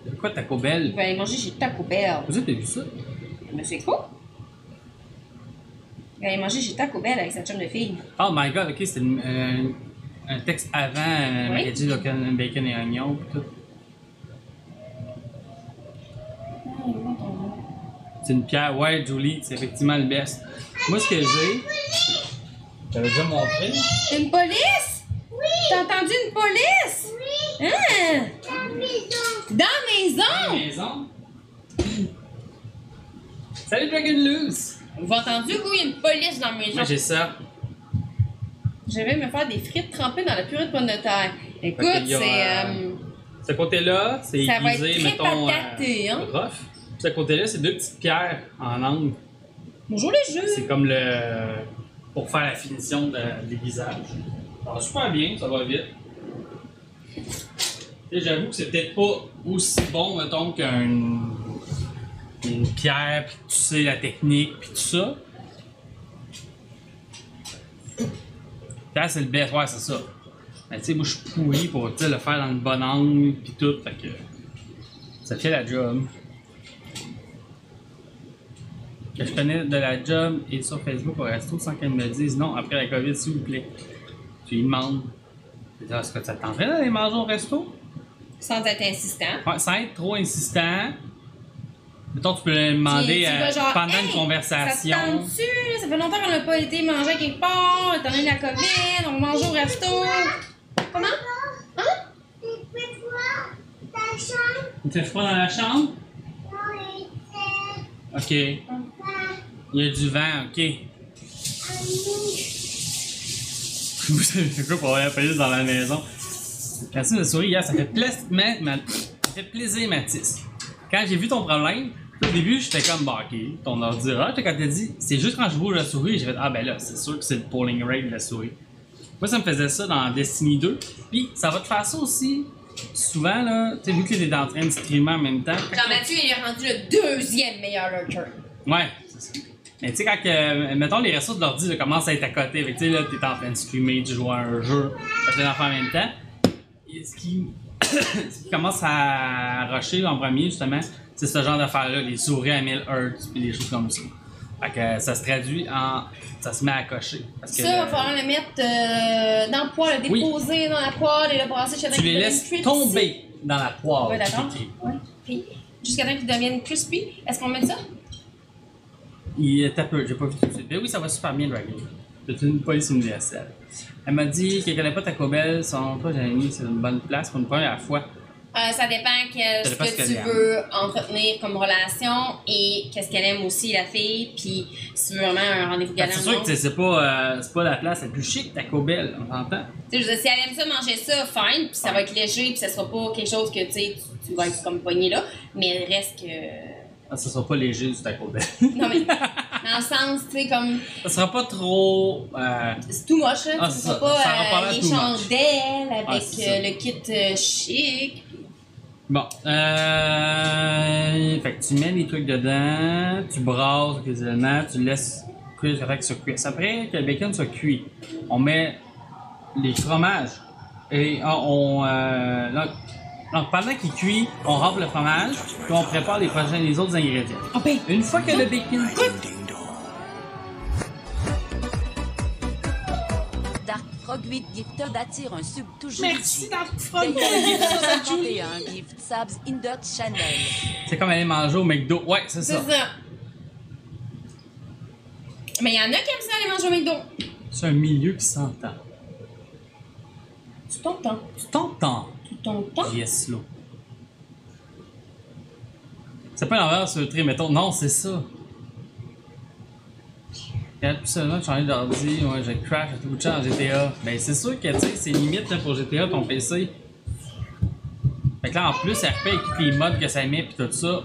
S1: De quoi, Taco
S2: Il
S1: Bell?
S2: va aller manger chez Taco Bell.
S1: Vous avez vu ça?
S2: Mais c'est quoi? Il va aller manger chez Taco Bell avec sa chum de fille.
S1: Oh my god, ok, c'était un texte avant
S2: Oui.
S1: Maggie, bacon et oignon, pis tout. C'est une pierre, ouais, Julie, c'est effectivement le best. Moi, ce que j'ai. T'avais déjà montré?
S2: Une police? Oui! T'as entendu une police?
S3: Oui,
S2: Hein?
S3: la maison.
S2: Dans la maison?
S1: Maison. Salut Dragon Loose!
S2: Vous avez entendu, il y a une police dans la maison.
S1: Moi, j'ai ça.
S2: Je vais me faire des frites trempées dans la purée de pommes de terre. Écoute,
S1: Fait qu'il y a,
S2: c'est...
S1: Ce côté-là, c'est
S2: Ça va
S1: aiguisé,
S2: être très
S1: mettons.
S2: pataté, hein?
S1: Rough. Ce côté-là, c'est 2 petites pierres en angle.
S2: Bonjour les jeux!
S1: C'est comme le. Pour faire la finition de l'aiguisage. Ça va super bien, ça va vite. Et j'avoue que c'est peut-être pas aussi bon, mettons, qu'une pierre, puis tu sais la technique, puis tout ça. Là, c'est le best, ouais, c'est ça. Mais tu sais, moi, je suis pourri pour tu sais, le faire dans le bon angle, puis tout, fait que. Ça fait la job. Que je connais de la job et sur Facebook au resto sans qu'elle me dise non après la COVID, s'il vous plaît. Tu lui demandes. Est-ce que ça te tenterait d'aller manger au resto?
S2: Sans être insistant.
S1: Ouais, sans être trop insistant. Mettons, tu peux le demander
S2: Tu vas genre,
S1: pendant
S2: hey,
S1: une conversation.
S2: Ça te tente-tu? Ça fait longtemps qu'on n'a pas été manger quelque part, étant donné la COVID, on mange au resto. Comment? Hein?
S3: Tu peux voir ta chambre?
S1: Il fait froid dans la chambre?
S3: Oui, c'est
S1: Ok.
S3: papa.
S1: Il y a du vent, ok. Vous savez fait quoi pour avoir la police dans la maison? Merci de souris hier, ça fait plaisir, Mathis. Quand j'ai vu ton problème, au début, j'étais comme, bah, ok, ton ordi rate. Quand t'as dit, c'est juste quand je bouge la souris, j'ai fait, ah, ben là, c'est sûr que c'est le polling rate de la souris. Moi, ça me faisait ça dans Destiny 2. Puis, ça va te faire ça aussi. Souvent, là, tu sais, vu que t'es en train de streamer en même temps.
S2: Jean-Mathieu, il est rendu le deuxième meilleur lurker.
S1: Ouais, c'est ça. Mais tu sais, quand, mettons, les ressources de l'ordi là, commencent à être à côté, tu sais, là, t'es en train de streamer, tu joues à un jeu, tu fais l'enfant en même temps. Et ce qui commence à rusher en premier, justement, c'est ce genre d'affaires-là, les souris à 1000 Hz, puis des choses comme ça. Fait que ça se traduit en. Ça se met à cocher. Parce que
S2: Ça, il va falloir le mettre dans le poêle, le
S1: Oui.
S2: déposer dans la poêle et le brasser chez
S1: tu les laisses tomber dans la poêle.
S2: Oui, d'accord.
S1: qui est écrit.
S2: Ouais. Puis, jusqu'à temps qu'ils deviennent crispy, est-ce qu'on met ça?
S1: Il est un peu, j'ai pas vu tout de suite. Mais oui, ça va super bien, Dragon. C'est une police universelle. Elle m'a dit qu'elle connaît pas Taco Bell, son toi, j'ai mis, c'est une bonne place pour une première fois.
S2: Ça dépend
S1: Ça dépend
S2: ce
S1: ce
S2: que
S1: qu'elle
S2: tu
S1: aime.
S2: veux entretenir comme relation et qu'est-ce qu'elle aime aussi, la fille. Puis, si tu veux vraiment un rendez-vous galant.
S1: C'est sûr que c'est pas la place la plus chic, Taco Bell, on s'entend.
S2: Tu sais, je veux dire, si elle aime ça, manger ça, fine, puis ça va être léger, puis ça sera pas quelque chose que tu sais, tu vas être comme pogné là. Mais il reste que.
S1: Ah, ça sera pas léger du Taco Bell.
S2: Non, mais dans le sens, tu sais, comme.
S1: Ça sera pas trop.
S2: C'est tout moche, là.
S1: Ah,
S2: Tu
S1: c'est
S2: sais
S1: ça.
S2: pas
S1: Ça aura pas l'air
S2: les
S1: too much.
S2: chandelles avec
S1: Ah, c'est ça.
S2: le kit chic.
S1: Bon, fait que tu mets les trucs dedans, tu brasses occasionnellement, tu laisses cuire jusqu'à temps que ça cuise. Après que le bacon soit cuit, on met les fromages. Et donc, pendant qu'il cuit, on râpe le fromage, puis on prépare les autres ingrédients.
S2: Oh ben,
S1: Une fois que le bacon...
S5: Dark Frog 8 Gifted attire un sub toujours
S1: Merci,
S5: ici.
S1: Dark Frog!
S5: Payez 61 Gift Subs Indot Channel.
S1: C'est comme aller manger au McDo. Ouais, c'est
S2: c'est
S1: ça.
S2: ça. Mais il y en a qui aiment ça aller manger au McDo.
S1: C'est un milieu qui s'entend.
S2: Tu t'entends.
S1: Tu t'entends?
S2: Tu t'entends.
S1: Yes, là. C'est pas l'envers sur le trait, mettons. Non, c'est ça. Regarde, plus seulement, changer d'ordi, ouais, j'ai crash, j'ai tout le temps en GTA. Ben, c'est sûr que, tu sais, c'est limite là, pour GTA, ton PC. Fait que là, en plus, RP avec tous les mods que ça met pis tout ça.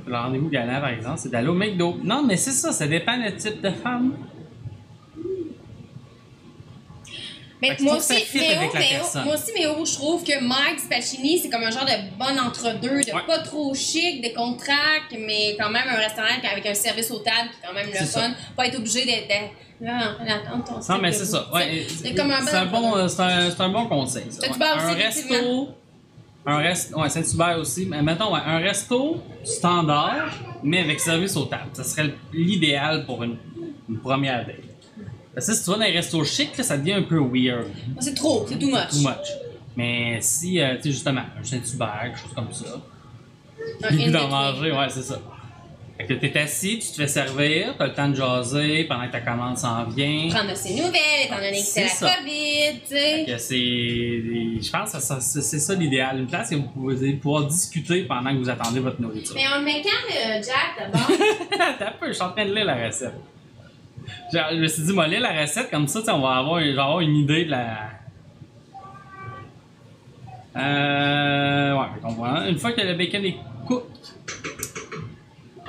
S1: Le rendez-vous gagnant, par exemple, c'est d'aller au McDo. Non, mais c'est ça dépend du type de femme.
S2: Mais
S1: Fait que
S2: moi
S1: faut que ça
S2: aussi,
S1: fitte avec la personne.
S2: moi aussi, Méo, je trouve que Mike Spacini, c'est comme un genre de bon entre-deux, de
S1: Ouais.
S2: pas trop chic, décontracté, mais quand même un restaurant avec un service aux tables qui est quand même le
S1: C'est
S2: fun.
S1: ça.
S2: Pas être obligé d'être. Là, attends, ton
S1: Non, mais c'est
S2: steak
S1: ça.
S2: debout,
S1: Ouais,
S2: c'est comme un
S1: c'est un bon, c'est un bon conseil. Ça.
S2: T'as du
S1: Ouais.
S2: beurre
S1: Un
S2: aussi, effectivement.
S1: resto, ouais, Saint-Hubert aussi. Mais mettons, ouais, un resto standard, mais avec service aux tables. Ça serait l'idéal pour une première date. Parce que si tu vas dans les restos chics, là, ça devient un peu weird.
S2: C'est trop, c'est too much.
S1: Too much. Mais si, tu sais, justement, un Saint-Hubert, quelque chose comme ça.
S2: Un
S1: Le goût d'en
S2: in-between.
S1: manger, ouais, c'est ça. Fait que t'es assis, tu te fais servir, t'as le temps de jaser pendant que ta commande s'en vient.
S2: Prendre de ses nouvelles, étant donné que c'est la
S1: C'est ça.
S2: COVID, tu sais.
S1: Que je pense que c'est ça l'idéal. Une place où vous allez pouvoir discuter pendant que vous attendez votre nourriture.
S2: Mais on le met quand, le Jack, d'abord?
S1: Attends un peu, je suis en train de lire la recette. Genre, je me suis dit, moi, lire la recette, comme ça, tu sais, on va avoir une idée de la. Ouais, je comprends. Une fois que le bacon est cooked,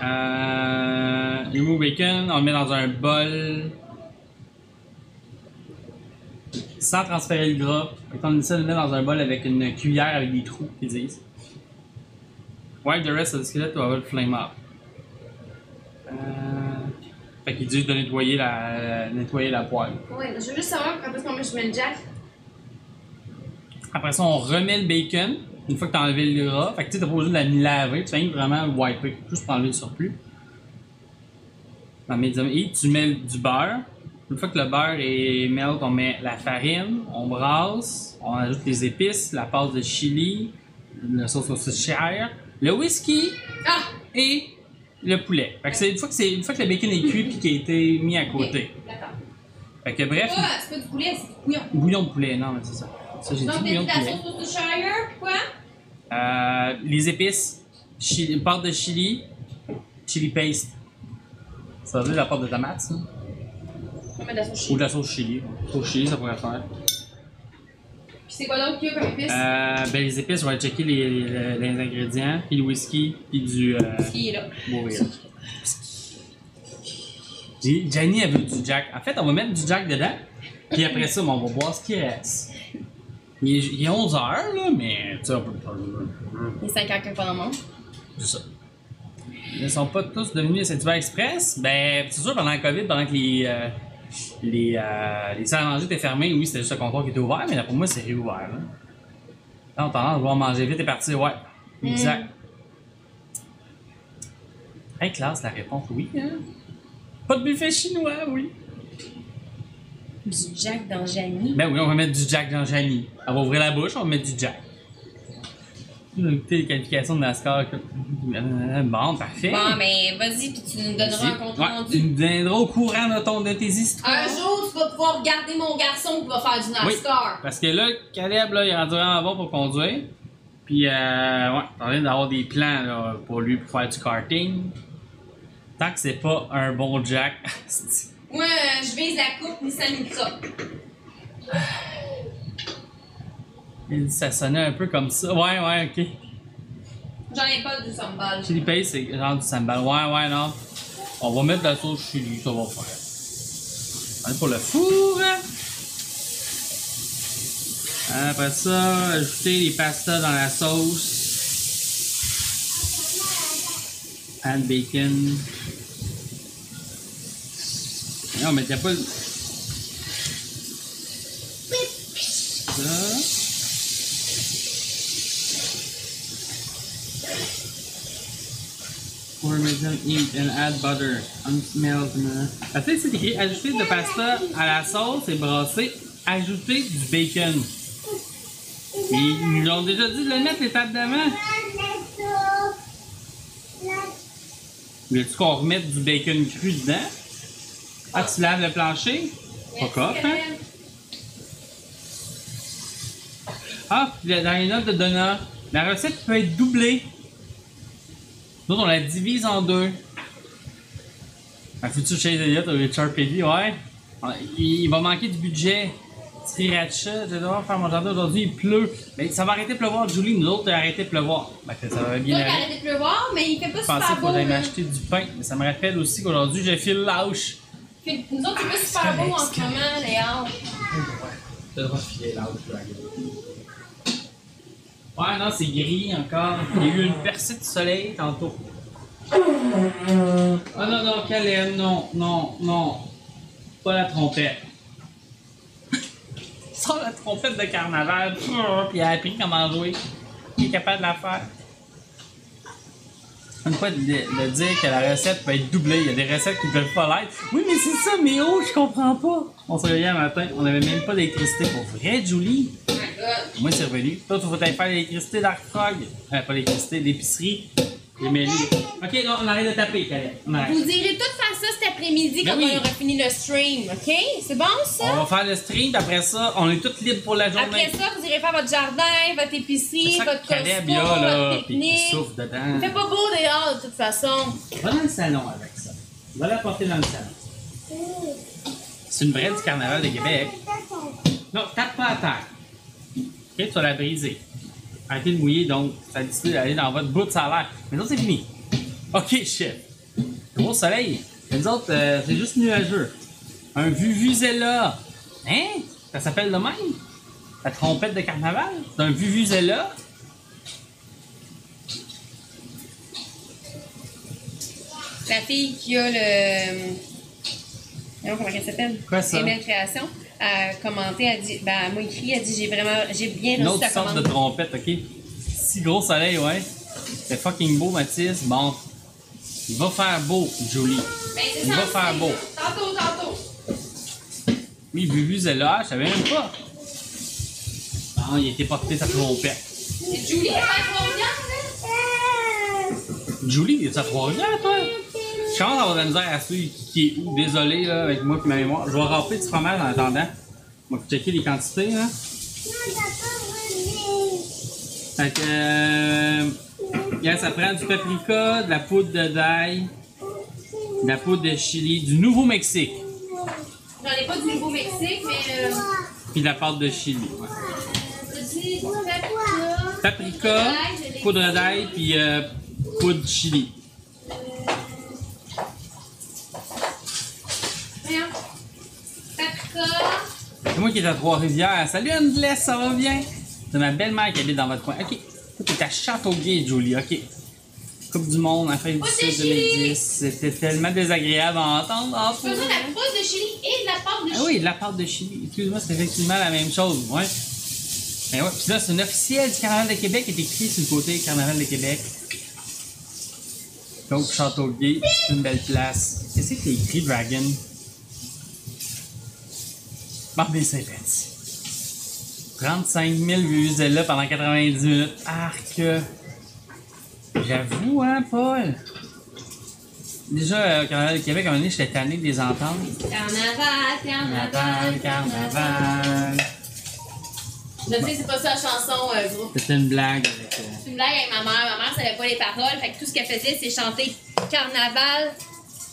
S1: le bacon, on le met dans un bol. Sans transférer le gras. Fait qu'on essaie de le mettre dans un bol avec une cuillère avec des trous, qu'ils disent. Wipe the rest of the skillet to avoid flame up. Fait qu'il dit de nettoyer la poêle.
S2: Ouais, je veux juste savoir quand est-ce qu'on met, je mets le Jack.
S1: Après ça, on remet le bacon. Une fois que tu as enlevé le gras. Fait que tu sais, t'as pas besoin de la laver. Tu fais vraiment wiper. Juste pour enlever le surplus. Et tu mets du beurre. Une fois que le beurre est melt, on met la farine. On brasse. On ajoute les épices, la pâte de chili, la sauce au chair, le whisky
S2: Ah!
S1: et le poulet. Fait que c'est une fois que le bacon est cuit et qu'il a été mis à côté.
S2: D'accord.
S1: Fait que bref,
S2: Ah, c'est pas du poulet, c'est du bouillon.
S1: bouillon de poulet, non mais c'est ça. Ça j'ai dit
S2: Donc, t'as
S1: bouillon
S2: dit
S1: de
S2: la
S1: poulet.
S2: sauce Worcestershire, puis quoi?
S1: Les épices, pâte de chili, chili paste. Ça veut dire la pâte de tomate, ça?
S2: On va mettre de la sauce
S1: Ou
S2: chili.
S1: de la sauce chili. Sauce chili, ça pourrait faire.
S2: Puis c'est quoi d'autre qu'il y a comme épice?
S1: Ben les épices, je vais checker les ingrédients, puis le whisky, puis du
S2: Qui est là?
S1: bourril. Jenny, elle veut du Jack. En fait, on va mettre du Jack dedans, puis après ça, on va voir ce qui reste. Il est 11h, là, mais tu sais, on peut pas.
S2: Les 5 ans qu'on en mange.
S1: C'est ça. Ils ne sont pas tous devenus Saint-Hubert Express. Ben, c'est sûr, pendant la COVID, pendant que les salles à manger étaient fermées, oui, c'était juste le comptoir qui était ouvert, mais là, pour moi, c'est réouvert. Là, on a tendance à vouloir manger vite et partir, ouais. Exact. Hey, classe, la réponse, oui. Hein? Pas de buffet chinois, oui.
S2: Du Jack dans Janie.
S1: Ben oui, on va mettre du Jack dans Janie. Elle va ouvrir la bouche, on va mettre du Jack. On va écouter les qualifications de NASCAR. Bon, parfait.
S2: Bon, mais vas-y, puis tu nous donneras un compte
S1: Ouais, tu
S2: rendu.
S1: nous donneras au courant de tes histoires.
S2: Un jour, tu vas pouvoir regarder mon garçon qui va faire du NASCAR.
S1: Parce que là, Caleb, là, il est rendu vraiment bon pour conduire. Puis, ouais, t'as envie d'avoir des plans là, pour lui pour faire du karting. Tant que c'est pas un bon Jack.
S2: Moi, je vise la coupe Nissan Micra.
S1: Ça sonnait un peu comme ça. Ouais, ok.
S2: J'en ai pas du sambal.
S1: Chili paste, c'est genre du sambal. Ouais, non. On va mettre de la sauce chili, ça va faire. On est pour le four. Après ça, ajouter les pastas dans la sauce. Add bacon. Non, mais t'as pas le... ça. Parmesan eat and add butter. Unsmelled. Ah, tu sais, c'est écrit ajouter de pasta à la sauce et brasser. Ajouter du bacon. Et ils nous ont déjà dit de le mettre l'étape d'avant. Veux-tu qu'on remette du bacon cru dedans? Ah, tu laves le plancher? Pas coff, hein? Ah, puis dans les notes de Donna, la recette peut être doublée. Nous, on la divise en deux. Un futur Chase Elliott au Richard Petty, ouais. Il va manquer du budget. Sriracha, je vais devoir faire mon jardin aujourd'hui, il pleut. Mais ça va arrêter de pleuvoir, Julie. Nous autres, il a arrêté de pleuvoir. Ben, ça va bien
S2: Toi,
S1: aller.
S2: il a arrêté de pleuvoir, mais il fait pas
S1: Je pensais
S2: super
S1: qu'il
S2: beau.
S1: faudrait
S2: là.
S1: m'acheter du pain. Mais ça me rappelle aussi qu'aujourd'hui, j'ai fil lâche.
S2: Nous autres, c'est pas super beau en ce moment, Léa.
S1: Tu devras filer lâche, Dragon. Ouais, non, c'est gris encore. Il y a eu une percée de soleil tantôt. Oh non, non, Caleb, non, non, non. Pas la trompette. Sors la trompette de carnaval, puis il a appris comment jouer. Il est capable de la faire. Une fois de dire que la recette peut être doublée, il y a des recettes qui ne peuvent pas l'être. Oui, mais c'est ça, mais oh, je comprends pas. On se réveillait un matin, on n'avait même pas d'électricité. Pour vrai, Julie?
S2: Oh my god.
S1: Moi, c'est revenu. Toi, il faut aller faire l'électricité d'Arc Frog. Pas l'électricité, l'épicerie. J'ai mêlé. Ok, non, on arrête de taper, Caleb. On arrête.
S2: Vous irez tout faire ça cet après-midi
S1: Ben
S2: quand
S1: oui.
S2: on aura fini le stream, ok? C'est bon ça?
S1: On va faire le stream, puis après ça, on est tous libres pour la journée.
S2: Après ça, vous irez faire votre jardin, votre épicerie,
S1: C'est ça
S2: votre
S1: que Caleb,
S2: Costco,
S1: il a, là,
S2: votre
S1: puis il
S2: pique-nique.
S1: souffle dedans.
S2: Il fait pas beau dehors de toute façon.
S1: Va dans le salon avec ça. Va la porter dans le salon. C'est une vraie du carnaval de Québec. Non, tape pas à terre. Ok, tu vas la briser. Arrêtez de mouiller, donc ça décide d'aller dans votre bout de salaire. Mais non, c'est fini. Ok, chef. Gros soleil. Les autres, c'est juste nuageux. Un vuvuzela. Hein? Ça s'appelle de même? La trompette de carnaval? C'est un vuvuzela?
S2: La fille qui a le. Non, comment elle s'appelle?
S1: Quoi, ça?
S2: Aimée Création. A commenté, elle dit. Ben, elle m'a écrit, elle dit j'ai bien
S1: Une
S2: reçu ta
S1: autre sorte
S2: commande.
S1: de trompette, ok? Si gros soleil, ouais. C'est fucking beau, Mathis. Bon. Il va faire beau, Julie.
S2: Ben, c'est
S1: Il va
S2: censé.
S1: faire beau.
S2: Tantôt.
S1: Oui, Vuvuzela, je savais même pas. Non, il a été porté sa trompette.
S2: Et Julie, elle fait trop bien,
S1: Julie, il est à Trois-Rivières, toi? Je commence à avoir de la misère à suivre qui est où. Désolé, là, avec moi et ma mémoire. Je vais remplir du fromage en attendant. On va checker les quantités, là. Fait que, yeah, ça prend du paprika, de la poudre de d'ail, de la poudre de chili, du Nouveau-Mexique,
S2: J'en ai pas du Nouveau-Mexique, mais.
S1: puis de la pâte de chili. Ouais.
S2: Tu dis,
S1: Paprika, poudre d'ail, puis poudre de chili.
S2: Voyons. Paprika.
S1: C'est moi qui est à Trois-Rivières. Salut Anne-Blesse, ça va bien? C'est ma belle-mère qui habite dans votre coin. Ok. Toi, t'es à Châteauguay, Julie. Ok. Coupe du monde, en fin du
S2: Poudre de
S1: 2010. C'était tellement désagréable à entendre. En
S2: Tu as besoin de la poudre de chili et de la pâte de chili.
S1: Ah oui, de la pâte de chili. Excuse-moi, c'est effectivement la même chose. Ouais. Ben ouais. Puis là, c'est une officielle du Carnaval de Québec qui est écrit sur le côté Carnaval de Québec. Donc, Châteauguay, c'est une belle place. Qu'est-ce que c'est écrit, Dragon? Marc des Saint-Petit. 35 000 vues là pendant 90 minutes. Arc! J'avoue, hein, Paul? Déjà, au Carnaval de Québec, à un moment donné, j'étais tanné de les entendre.
S2: Carnaval.
S1: Carnaval.
S2: Je sais, c'est pas ça la chanson, groupe.
S1: C'était une blague avec.
S2: C'est une blague avec ma mère. Ma mère savait pas les paroles, fait que tout ce qu'elle faisait, c'est chanter Carnaval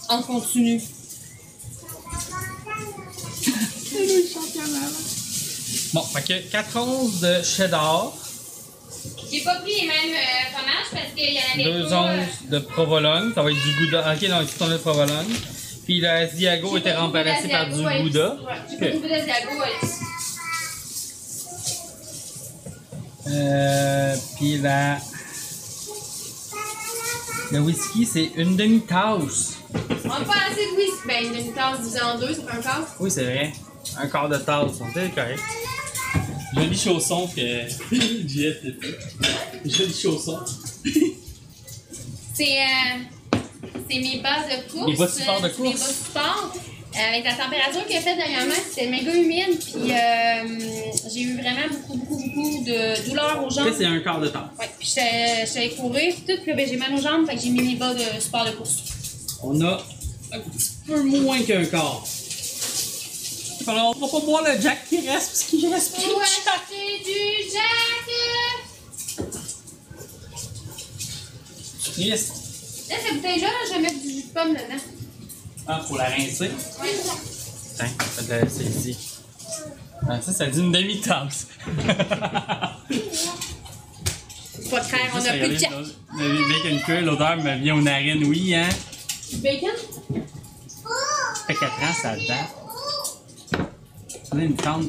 S2: en continu.
S1: Bon, fait que 4 onces de cheddar,
S2: J'ai pas pris les mêmes fromages parce qu'il y en avait
S1: 2
S2: pas.
S1: onces de provolone, ça va être du gouda. Ok, non, c'est ton de provolone. Puis le Asiago était remplacé par du gouda.
S2: Ouais, j'ai pas du gouda d'Asiago.
S1: Puis le whisky, c'est une demi-tasse.
S2: On n'a pas assez de whisky. Ben, une demi-tasse divisée en deux, ça fait un quart.
S1: Oui, c'est vrai. Un quart de tasse, on était correct. Une jolis chaussons que JS a fait. Jolis chaussons.
S2: C'est mes bases de course.
S1: Les bas de sport de
S2: C'est mes bas de
S1: course.
S2: sport. Avec la température qu'il a fait dernièrement, c'était méga humide. Puis j'ai eu vraiment beaucoup de douleurs aux jambes.
S1: Ça, c'est un quart de temps.
S2: Ouais, puis j'étais courir, tout, puis là, ben, j'ai mal aux jambes, fait que j'ai mis mes bas de sport de course.
S1: On a un petit peu moins qu'un quart. Alors, on va pas boire le Jack qui reste parce qu'il reste plus de
S2: Pour
S1: Jack.
S2: acheter du Jack!
S1: Yes.
S2: Là, cette bouteille-là, je vais mettre du jus de pomme dedans.
S1: Ah, faut la rincer.
S2: Oui.
S1: Tiens, c'est ici. Ah, ça dit une demi-tasse.
S2: Pas de frère, on a plus de Jack.
S1: Le bacon cuit, l'odeur me vient aux narines, oui, hein?
S2: Du bacon?
S1: Ça fait 4 ans, ça date. On a une tante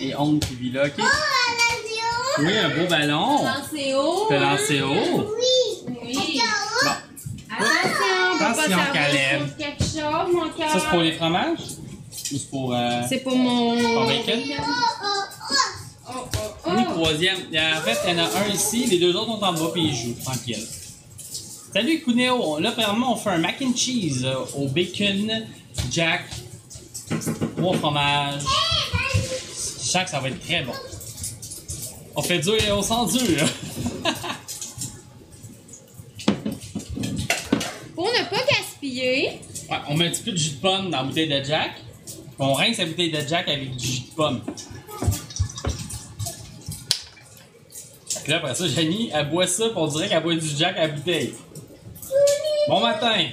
S1: et oncle qui vit là, ok? Oui, un beau ballon.
S2: Lancé haut.
S1: T'as lancé haut.
S2: Oui.
S1: Bon,
S2: Attention, on va pas
S1: Attention,
S2: savoir
S1: Caleb.
S2: sur quelque chose, mon cœur.
S1: ça c'est pour les fromages? Ou c'est pour.
S2: C'est pour mon...
S1: Pour bacon?
S2: Oh.
S1: Oui, troisième. En fait, il y en a un ici, les deux autres sont en bas puis ils jouent, tranquille. Salut Cuneo, là premièrement on fait un mac and cheese au bacon, Jack, 3 fromages. Je sens que ça va être très bon. On fait dur et on sent dur.
S2: Pour ne pas gaspiller,
S1: Ouais, on met un petit peu de jus de pomme dans la bouteille de Jack. Puis on rince la bouteille de Jack avec du jus de pomme. Puis là après ça, Jenny, elle boit ça, puis on dirait qu'elle boit du Jack à la bouteille. Bon matin!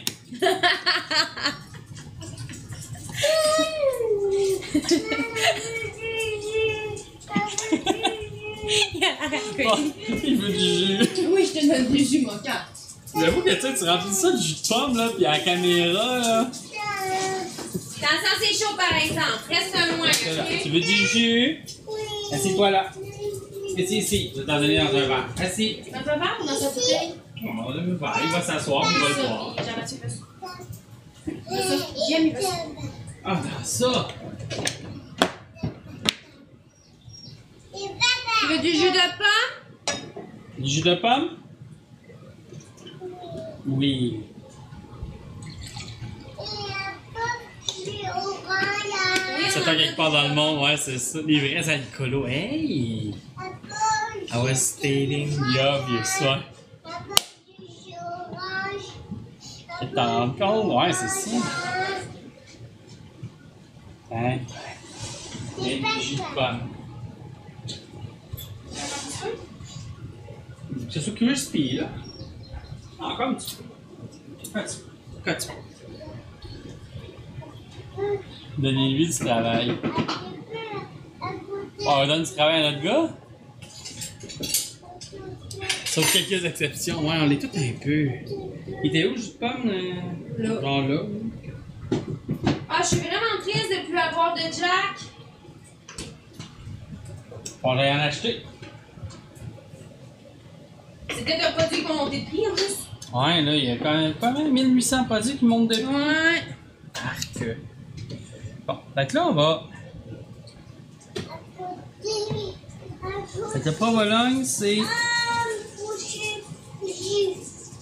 S1: Oh, il veut du jus.
S2: oui, je te donne du jus, mon cœur.
S1: J'avoue que tu remplis ça de jus de pomme, là, pis à la caméra, là.
S2: Dans le sens, c'est chaud, par exemple. Reste loin,
S1: Tu
S2: ok?
S1: veux du jus? Assieds-toi là. Assis ici. Je vais t'en donner dans un verre. Assis.
S2: Dans un verre ou dans sa bouteille?
S1: On va donner un verre. Il va s'asseoir, il va le boire.
S2: Jean-Mathieu veut ça. J'aime, il veut ça.
S1: Ah, dans ça!
S2: Tu veux du jus de pomme?
S1: Du jus de pomme? Oui. C'est pas quelque part dans le monde, ouais, c'est ça. Les vrais alcoolos. Hey! I was stating obvious, ouais. Tu t'en rends compte? Ouais, c'est ça. Hein? Et du jus de pomme. Que ce soit crispy, là. Encore un petit peu. Un petit peu. Un petit peu. Donnez-lui du travail. On donne du travail à notre gars? Sauf quelques exceptions. Ouais, on l'est tous un peu. Il était où le jus de pomme?
S2: Là.
S1: Genre là.
S2: Ah, je suis vraiment triste de ne plus avoir de Jack.
S1: On va en acheter.
S2: C'est peut-être un produit qui va monter de prix en plus.
S1: Ouais, là, il y a quand même 1800 produits qui montent de prix.
S2: Ouais.
S1: Arc. Bon, fait que là, on va. C'était pas Bologne, c'est.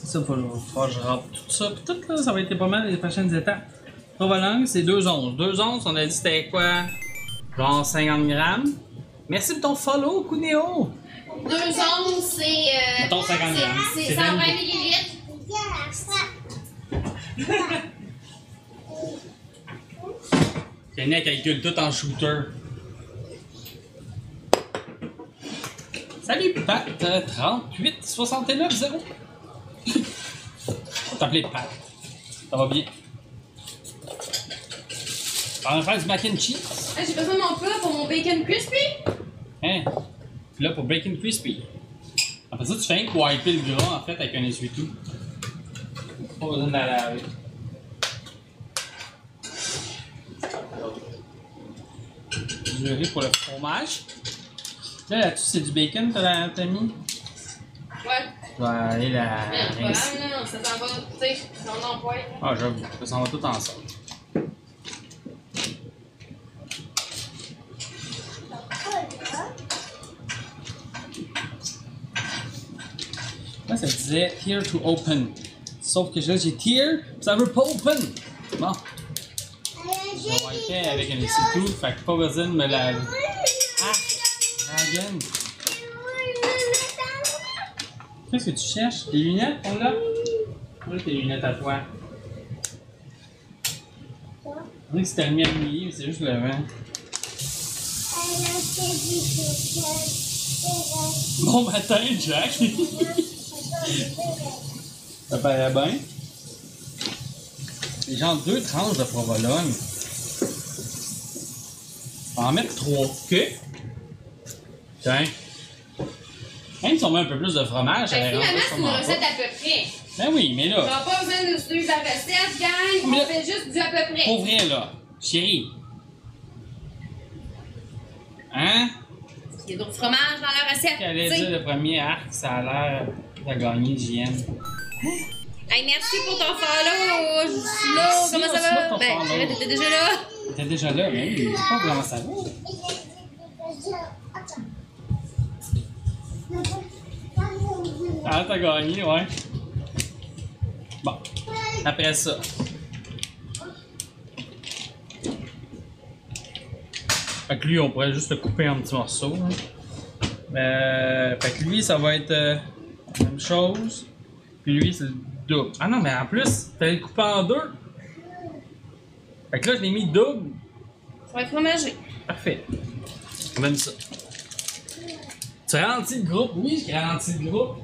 S1: Ça, faut que je rentre tout ça. Puis tout, là, ça va être pas mal les prochaines étapes. Provolone, c'est 2 onces. 2 onces, on a dit c'était quoi? Genre 50 grammes. Merci de ton follow, Cuneo.
S2: 2 onces, c'est.
S1: Mettons 50 grammes.
S2: C'est 120 millilitres.
S1: Kenny, elle calcule tout en shooter. Salut, Pat, 38 69 0. On va t'appeler Pat. Ça va bien. On va faire du mac and cheese.
S2: Ah, j'ai besoin de mon plat pour mon bacon crispy.
S1: Hein? Puis là, pour bacon crispy. Après ça, tu fais un wiper le gras, en fait, avec un essuie-tout. Pas besoin de la laver. Du riz pour le fromage. Là, là-dessus, c'est du bacon que t'as mis.
S2: Ouais.
S1: Je vais aller la
S2: Merde,
S1: rincer.
S2: voilà, non, ça s'en va, tu sais, on envoie.
S1: Ah, j'avoue, ça s'en va tout ensemble. Moi, ça disait Here to open. Sauf que là, j'ai Here, ça veut pas open. Bon. Je vais wiper avec un essuie-tout, fait que pas besoin de me laver. Ah! Dragon! Qu'est-ce que tu cherches? Tes lunettes, on l'a? Où tes lunettes à toi? On dirait que c'était remis à mouiller, mais c'est juste le vent. Bon matin, Jack! Ça paraît bien. C'est genre 2 tranches de provolone. On va en mettre 3. OK? Tiens. Même si on met un peu plus de fromage, ça
S2: Finalement,
S1: dérange
S2: c'est une recette à peu près.
S1: Ben oui, mais
S2: On
S1: là,
S2: n'a pas besoin de suivre la recette, gang.
S1: Mais
S2: On
S1: là-
S2: fait juste du à peu près.
S1: pour vrai, là, chérie. Hein?
S2: Il y a d'autres fromages dans la recette.
S1: Qu'allait
S2: tu sais.
S1: dire le premier arc, ça a l'air de gagner JM.
S2: Hey, merci pour ton follow. Je suis là.
S1: Merci,
S2: Comment ça
S1: merci
S2: va?
S1: pour ton
S2: Ben,
S1: follow.
S2: t'étais déjà là.
S1: T'es déjà là, mais je sais pas comment ça va. Ah, t'as gagné, ouais. Bon, après ça. Fait que lui, on pourrait juste le couper en petits morceaux. Hein. Fait que lui, ça va être la même chose. Puis lui, c'est le double. Ah non, mais en plus, t'allais le couper en 2. Fait que là, je l'ai mis double.
S2: Ça va être fromagé.
S1: Parfait. On aime ça. Tu ralentis le groupe? Oui, je ralentis le groupe.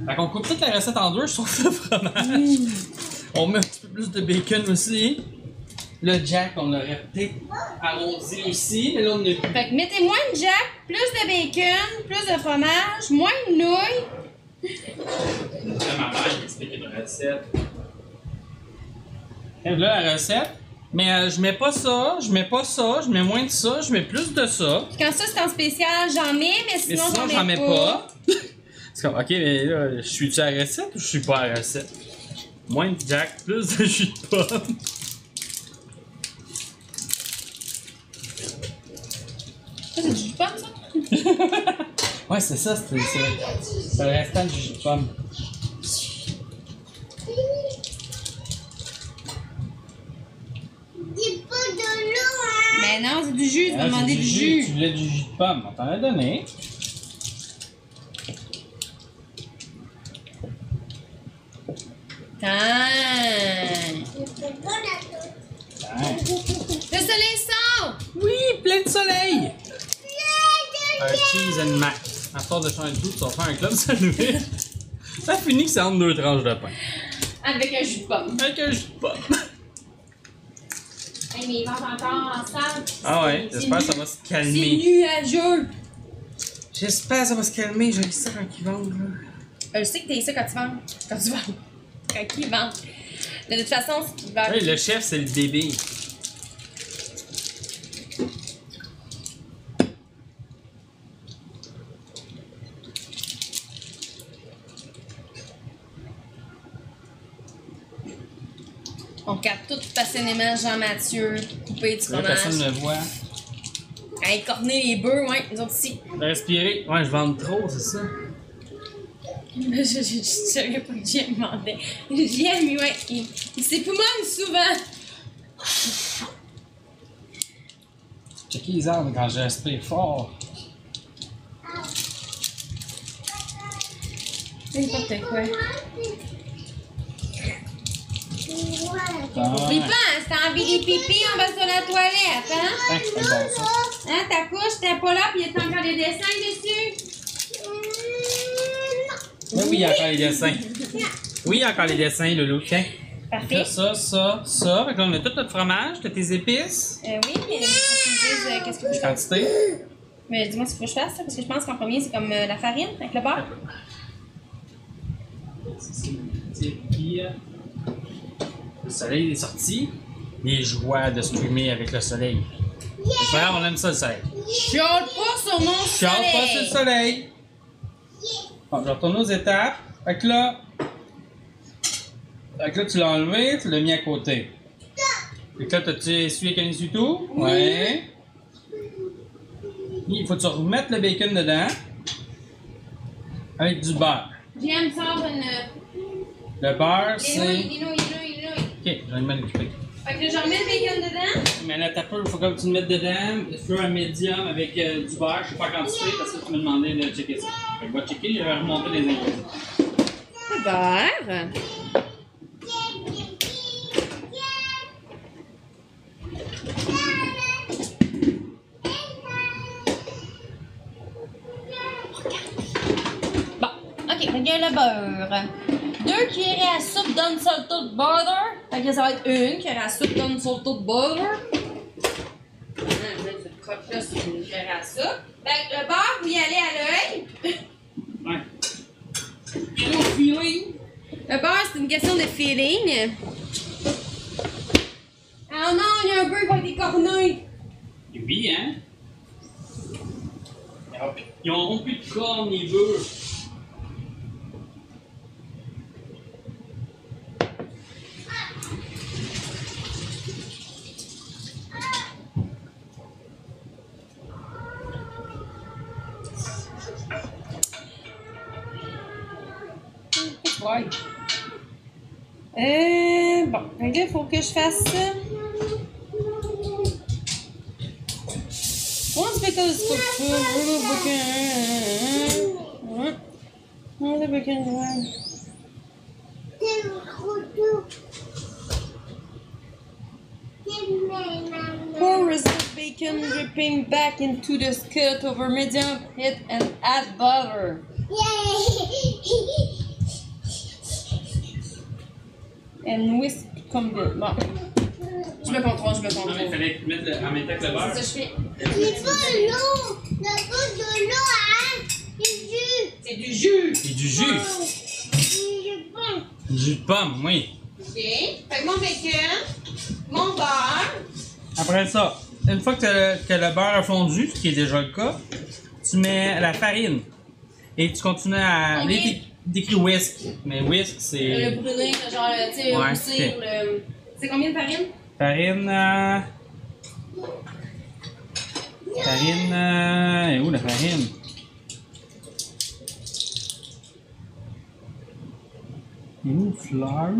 S1: Fait qu'on coupe toute la recette en 2 sauf le fromage. On met un petit peu plus de bacon aussi. Le Jack, on l'aurait peut-être arrondi aussi, mais là, on n'a plus.
S2: Fait que mettez moins de jack, plus de bacon, plus de fromage, moins de nouilles.
S1: Là, ma mère qui explique une recette. Et là, la recette. Mais je mets pas ça, je mets pas ça, je mets moins de ça, je mets plus de ça.
S2: Puis quand ça c'est en spécial, j'en mets, mais
S1: Mais
S2: sinon,
S1: sinon, j'en mets pas. C'est comme, ok, mais là, je suis-tu à la recette ou je suis pas à la recette? Moins de Jack, plus de jus de pomme.
S2: Ça, c'est du jus de pomme, ça?
S1: Ouais, c'est ça, c'est le restant du jus de pomme.
S3: Dis pas de l'eau, hein.
S2: Ben non, c'est du jus, tu m'as
S1: Ah,
S2: demandé
S1: c'est
S2: du
S1: Tu
S2: jus.
S1: voulais du jus de pomme, on t'en a donné.
S2: Attends.
S1: Ouais.
S2: Le soleil sort!
S1: Oui, plein de soleil! Un cheese and mac. À force de changer de tout, tu vas faire un club sandwich. Ça finit que c'est entre 2 tranches de pain.
S2: Avec un jus de pomme.
S1: Avec un jus de pomme.
S2: Hey, mais ils vendent encore en salle.
S1: Ah ouais, j'espère que ça va se
S2: C'est
S1: calmer.
S2: nuageux.
S1: J'espère que ça va se calmer, j'ai ça quand ils vendent là.
S2: Je sais que t'es ça quand tu vends. Quand tu vends. Quand ils vendent. De toute façon, ce qu'ils vendent.
S1: Oui, le chef, c'est le bébé.
S2: On regarde tout passionnément Jean-Mathieu couper du
S1: Là, personne ne
S2: fromage.
S1: me voit.
S2: Hey, corner les bœufs, ouais, nous autres ici.
S1: Respirer. Ouais, je vends trop, c'est ça.
S2: Je savais pas que Jim demandait. Jim, ouais, il s'époumonne souvent.
S1: Checker les arbres quand je respire fort.
S2: N'importe quoi.
S1: Ah,
S2: Oublie pas, hein, si t'as envie des pipis, on va sur la toilette, hein?
S1: c'est bon ça.
S2: Hein, ta couche, t'es pas là, pis y a encore des dessins dessus?
S1: Oui, il y a encore les dessins. Oui, il y a encore les dessins, Loulou. Tiens.
S2: Parfait.
S1: Ça. Fait que là, on a tout notre fromage, t'as tes épices.
S2: Oui, mais il faut que tu me dises qu'est-ce que je fais.
S1: Quantité.
S2: Mais dis-moi ce qu'il faut que je fasse, ça, parce que je pense qu'en premier, c'est comme la farine avec le beurre.
S1: Le soleil est sorti. Les joies de streamer avec le soleil. C'est pas grave, on aime ça le soleil.
S2: Chiale pas sur mon
S1: Chante
S2: soleil!
S1: pas sur le soleil. Bon, je retourne aux étapes. Fait que là, tu l'as enlevé, tu l'as mis à côté. Fait que là, t'as-tu essuyé avec un essuie-tout? Ouais. Il faut que tu remettes le bacon dedans. Avec du beurre.
S2: JM sort une.
S1: Le beurre,
S2: Il est là,
S1: c'est.
S2: il est là, il est là, il est là.
S1: Ok, j'en ai mal occupé.
S2: Fait que là, je remets le bacon dedans.
S1: Mais là, t'as peu, il faut que tu le mettes dedans. Feu à médium avec du beurre. Je sais pas quantité parce que tu m'as demandé de checker ça. Fait que va checker, je vais remonter les ingrédients.
S2: Le beurre. Bon, ok, fait que le beurre. 2 cuillerées à soupe d'unsalted butter. Fait que ça va être 1 cuillère à soupe d'unsalted butter. Je croque là sur une cuillère à soupe. Fait que le beurre, vous y allez à l'œil.
S1: Ouais.
S2: Le feeling. Le beurre, c'est une question de feeling. Ah non, il y a un bœuf avec des cornets.
S1: Et oui, hein? Ils n'auront plus de cornes, les bœufs.
S2: Ouais. Bon, fait que là, il faut que je fasse ça. Once because it's cooked food, remove bacon. The bacon. Pour reserve bacon dripping back into the skillet over medium heat and add butter. And whisk comme de. Bon. Je me contrôle, je me
S1: Non, mais il
S2: contrôle.
S1: fallait mettre en même temps que le beurre.
S2: C'est ça que je fais.
S3: Il faut de l'eau. Il faut de l'eau, hein. Du jus.
S2: C'est du jus.
S1: Et du jus.
S3: Du pain.
S1: Du jus de pomme, oui.
S2: Ok. Fait que mon bacon, mon beurre.
S1: Après ça, une fois que le beurre a fondu, ce qui est déjà le cas, tu mets la farine. Et tu continues à.
S2: Ok.
S1: Là, t'écris whisk. Mais whisk,
S2: Le
S1: c'est.
S2: brûler, genre, tu sais,
S1: Ouais,
S2: rousser,
S1: ok.
S2: le. C'est combien de farine?
S1: Farine. Farine. Et où la farine? Et où le fleur?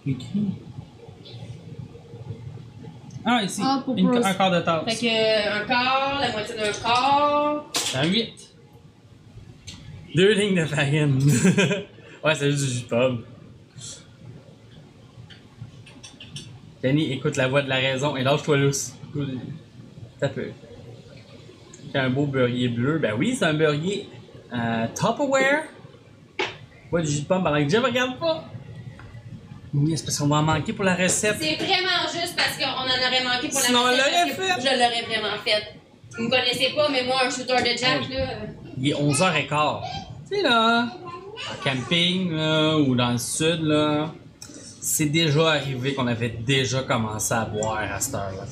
S1: Écrit. Ah, ici.
S2: Ah, pour
S1: Un
S2: Bruce.
S1: quart de tasse.
S2: Fait que un quart, la moitié d'un quart.
S1: À 8. 2 lignes de farine. Ouais, c'est juste du jus de pomme. Danny, écoute la voix de la raison et lâche-toi lousse. T'as peu. C'est un beau beurrier bleu. Ben oui, c'est un beurrier Tupperware. Ouais, du jus de pomme pendant que je me regarde pas. Oui, c'est parce qu'on va en manquer pour la recette.
S2: C'est vraiment juste parce qu'on en aurait manqué pour
S1: Sinon,
S2: la
S1: on
S2: recette,
S1: l'aurait
S2: parce que
S1: fait.
S2: Je l'aurais vraiment fait. Vous me connaissez pas, mais moi, un shooter de jack, là.
S1: Il est 11h15. Tu sais là, en camping là, ou dans le sud, là, c'est déjà arrivé qu'on avait déjà commencé à boire à cette heure-là.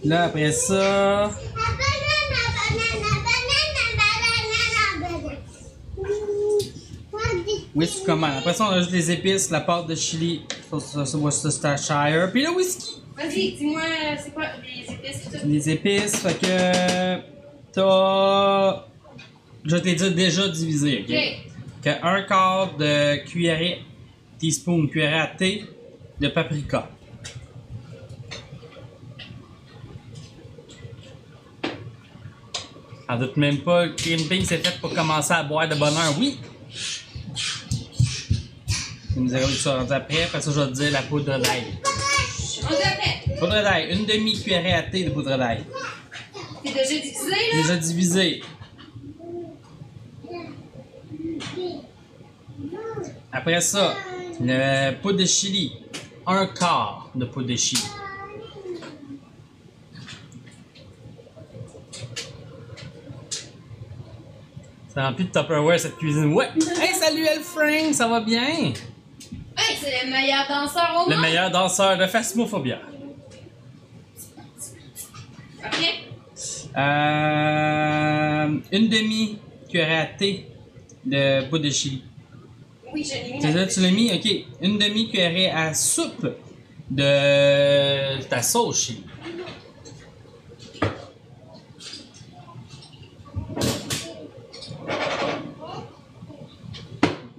S1: Là, après ça, oui, tu commandes. Après ça, on ajoute les épices, la pâte de chili, Worcestershire, puis le whisky.
S2: Vas-y, dis-moi, c'est quoi les épices et tout?
S1: Les épices, fait que t'as. Je t'ai dit déjà divisé, ok?
S2: Ok.
S1: Que un quart de cuillerée, teaspoon, cuillerée à thé de paprika. En doute même pas, le cream c'est fait pour commencer à boire de bonne heure, oui! Tu me diras où ça rendu après ça je vais te dire la poudre d'ail.
S2: On est prêt.
S1: Poudre d'ail, une demi-cuillerée à thé de poudre d'ail.
S2: C'est déjà divisé, là?
S1: Déjà divisé. Après ça, le poudre de chili. Un quart de poudre de chili. Ça remplit de Tupperware cette cuisine. Ouais! Hey, salut Elfring, ça va bien?
S2: Hey, c'est le meilleur danseur au monde!
S1: Le meilleur danseur de Phasmophobia.
S2: Ok?
S1: Une demi-cuillerée à thé de poudre de chili.
S2: Oui, je l'ai mis.
S1: C'est ça, tu l'as mis? Ok. Une demi-cuillerée à soupe de ta sauce chili.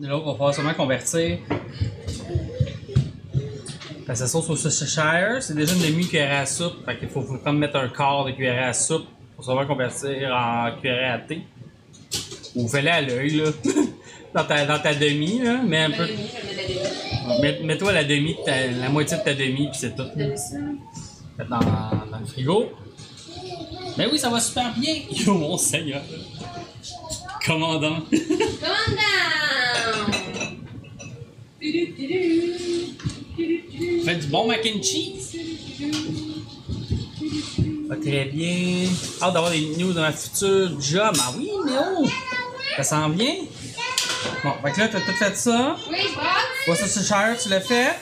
S1: Là, on va falloir sûrement convertir. Parce que la sauce au Worcestershire, c'est déjà une demi-cuillère à soupe. Fait qu'il faut comme mettre un quart de cuillère à soupe pour sûrement convertir en cuillère à thé. Ou fais-le à l'œil, là. dans ta demi, là. Mets un peu. Mets-toi la demi, la moitié de ta demi, puis c'est tout. Mettre dans le frigo. Ben oui, ça va super bien. Yo, mon Seigneur. Commandant. Faites du bon mac and cheese. Va très bien. Hâte d'avoir des news de ma future job. Ah oui, mais oh! Ça s'en vient? Bon, fait que là, t'as tout fait ça.
S2: Oui, je
S1: Ça, c'est cher, tu l'as fait?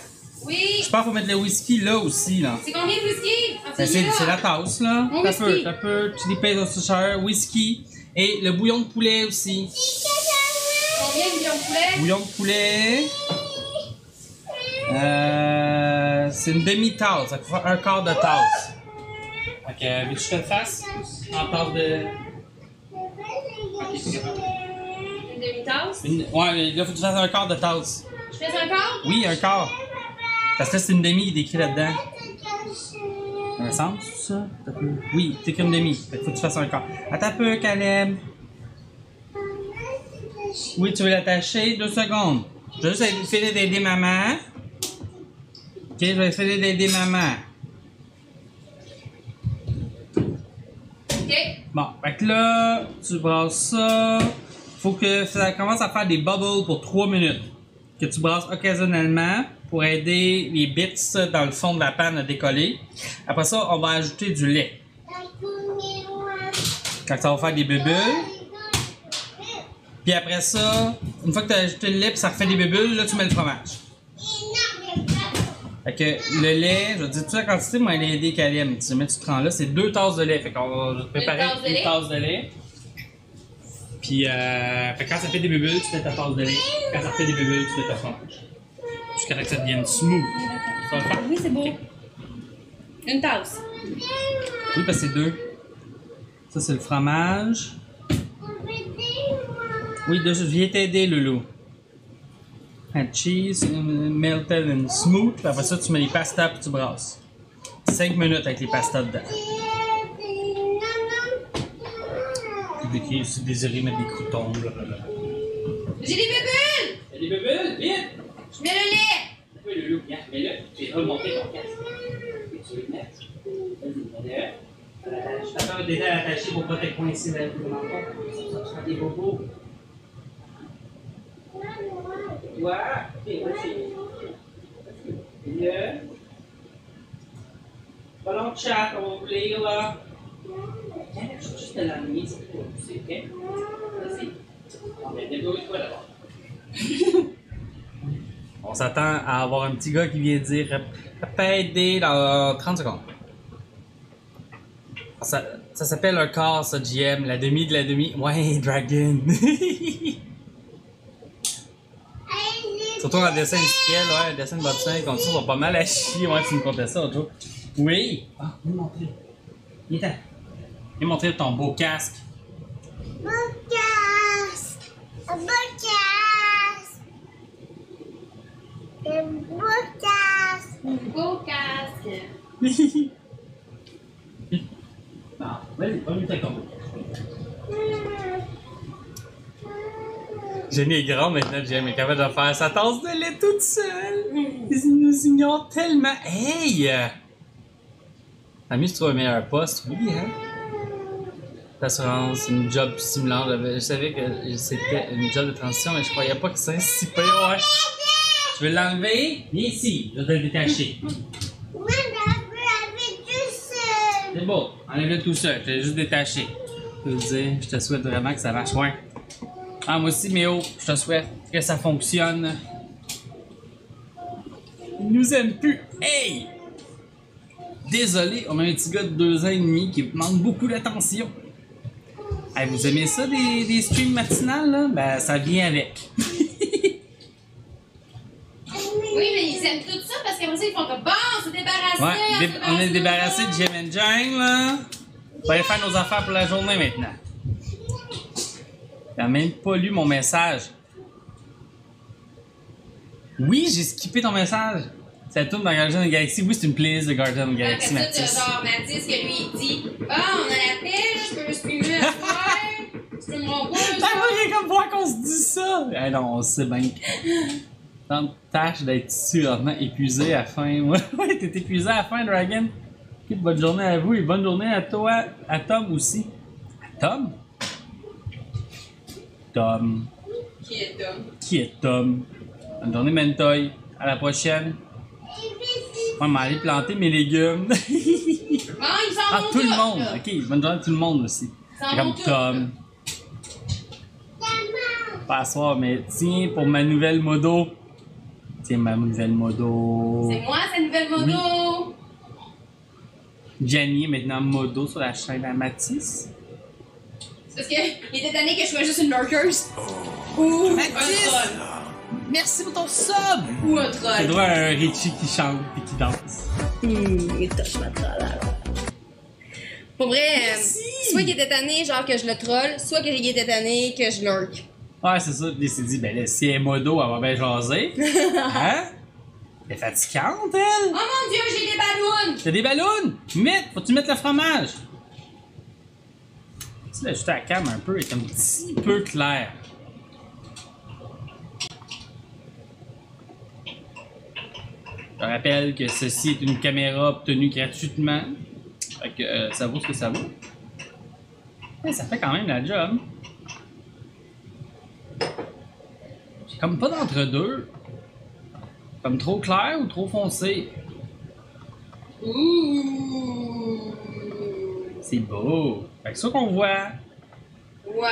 S2: Oui.
S1: Je pense qu'il faut mettre le whisky là aussi, là.
S2: C'est combien de whisky?
S1: Ben, c'est la tasse, là.
S2: Mon
S1: T'as
S2: whisky.
S1: peu. Tu les pèses au cher, whisky. Et le bouillon de poulet aussi.
S2: Combien de millions de poulet?
S1: Bouillon de poulet. C'est une demi-tasse, ça fait un quart de tasse. Fait que, veux-tu que je te le fasse? En tasse de.
S2: Une demi-tasse?
S1: Ouais, là, faut que tu fasses un quart de tasse.
S2: Je fais un quart?
S1: Oui, un quart. Parce que là, c'est une demi qui est écrit là-dedans. Un sens, c'est ça? Oui, c'est qu'une demi. Fait que faut que tu fasses un quart. Attends un peu, Caleb. Oui, tu veux l'attacher? 2 secondes. Je vais juste essayer d'aider maman. Ok, je vais essayer d'aider maman.
S2: Ok.
S1: Bon, fait que là, tu brasses ça. Faut que ça commence à faire des bubbles pour 3 minutes. Que tu brasses occasionnellement pour aider les bits dans le fond de la panne à décoller. Après ça, on va ajouter du lait. Quand ça va faire des bulles. Puis après ça, une fois que tu as ajouté le lait et ça refait des bulles, là tu mets le fromage. Fait que le lait, je vais te dire toute la quantité, moi elle a aidé Caleb. Tu mets, tu prends là, c'est 2 tasses de lait. Fait qu'on va préparer une tasse de lait. Puis fait que quand ça fait des bulles, tu mets ta tasse de lait. Quand ça fait des bulles, tu mets ta fromage. Jusqu'à ce que ça devienne smooth. Tu vas le faire?
S2: Oui, c'est beau. Une tasse.
S1: Oui, parce que c'est 2. Ça c'est le fromage. Oui, je viens t'aider, Loulou. And cheese, melted and smooth. Puis après ça, tu mets les pastas puis tu brasses. 5 minutes avec les pastas dedans. Puis si vous désirez mettre des croutons, là.
S2: J'ai des bulles!
S1: Il y a des bulles, vite!
S2: Je mets le lait!
S1: Oui, Loulou, viens, mets-le. Tu vas remonter ton casque. Tu veux le mettre? Vas-y, mets-le. Je t'attends d'aider à l'attacher pour pas te coincer dans le menton. Ça sera des bobos. Ouais, ok, vas-y. Le. Ballon de chat, on va ouvrir là. Je vais juste te l'amener, c'est pour pousser, ok? Vas-y. On va débrouille-toi d'abord. On s'attend à avoir un petit gars qui vient dire aider dans 30 secondes. Ça s'appelle un quart, ça, GM, la demi de la demi. Ouais, Dragon. Surtout dans le dessin industriel, ouais, le dessin de bobsleigh, comme ça, ils sont pas mal à chier. Ouais, tu me contais ça l'autre jour. Oui! Ah, viens montrer. Viens-t'en. Viens montrer ton beau casque.
S3: Beau casque. Un beau casque. Un beau casque.
S2: Beau casque.
S1: Ah, vas-y, va lui t'accorder. Jenny est grande maintenant, Jem est capable de faire sa tasse de lait toute seule. Ils nous ignorent tellement. Hey! T'as mieux si tu trouves un meilleur poste, oui, hein? L'assurance, une job stimulante. Je savais que c'était une job de transition, mais je croyais pas que c'était si pire, ouais. Tu veux l'enlever? Viens ici, je vais te le détacher.
S3: Moi, j'avais tout seul.
S1: C'est beau, enlève-le tout seul, je l'ai juste détaché. Je veux dire, je te souhaite vraiment que ça marche, ouais. Ah, moi aussi, Méo, je te souhaite que ça fonctionne. Il nous aime plus. Hey! Désolé, on a un petit gars de 2 ans et demi qui demande beaucoup d'attention. Hey, vous aimez ça, des streams matinales, là? Ben, ça vient avec.
S2: Oui, mais ils aiment tout ça parce qu'après ça, ils font comme bon, débarrassé.
S1: Ouais, on est débarrassé de Jim and Jane, là. On va aller faire nos affaires pour la journée maintenant. T'as même pas lu mon message. Oui, j'ai skippé ton message. Ça tourne dans Guardian of the Galaxy. Oui, c'est une playlist de Guardian of the Galaxy,
S2: Après ça,
S1: Mathis.
S2: genre Mathis, que lui, il dit ah, on a la paix, je peux streamer à soir. Tu peux me renvoyer un
S1: T'as
S2: soir.
S1: pas comme voir qu'on se dit ça. Eh non, on sait bien. Tant tâche d'être sûrement épuisé à la fin. Ouais, t'es épuisé à la fin, Dragon. Ok, bonne journée à vous et bonne journée à toi, à Tom aussi. À Tom? Tom.
S2: Qui est Tom?
S1: Qui est Tom? Bonne journée, Mentoy. À la prochaine. Moi, je vais aller planter mes légumes.
S2: Bon, ils s'en
S1: Ah,
S2: vont
S1: tout le
S2: tous,
S1: monde.
S2: là.
S1: Ok, bonne journée à tout le monde aussi.
S2: Ils s'en
S1: C'est
S2: vont
S1: comme
S2: tous,
S1: Tom. Pas à soir, mais tiens, pour ma nouvelle modo. Tiens, ma nouvelle modo.
S2: C'est moi, cette nouvelle modo.
S1: Gianni est maintenant modo sur la chaîne à Mathis.
S2: C'est parce qu'il était tanné que je sois juste une lurkers. Ou un
S1: Mathis!
S2: troll.
S1: Merci pour ton sub!
S2: Ou un
S1: T'as
S2: troll.
S1: droit à un Richie qui chante et qui danse.
S2: Il touche ma troll. Pour vrai, soit qu'il était tanné, genre que je le troll, soit qu'il était tanné que je lurk.
S1: Ouais, c'est ça. Puis il s'est dit, ben là, si elle est modo, elle va bien jaser. Hein? Elle est fatigante, elle!
S2: Oh mon dieu, j'ai des ballons!
S1: T'as des ballons! Faut-tu mettre le fromage? Tu l'as ajouté à la cam un peu, elle est un petit peu clair. Je rappelle que ceci est une caméra obtenue gratuitement. Fait que ça vaut ce que ça vaut. Mais ça fait quand même la job. J'ai comme pas d'entre-deux. Comme trop clair ou trop foncé.
S2: Ouh!
S1: C'est beau. Fait que ça qu'on voit.
S2: Wow!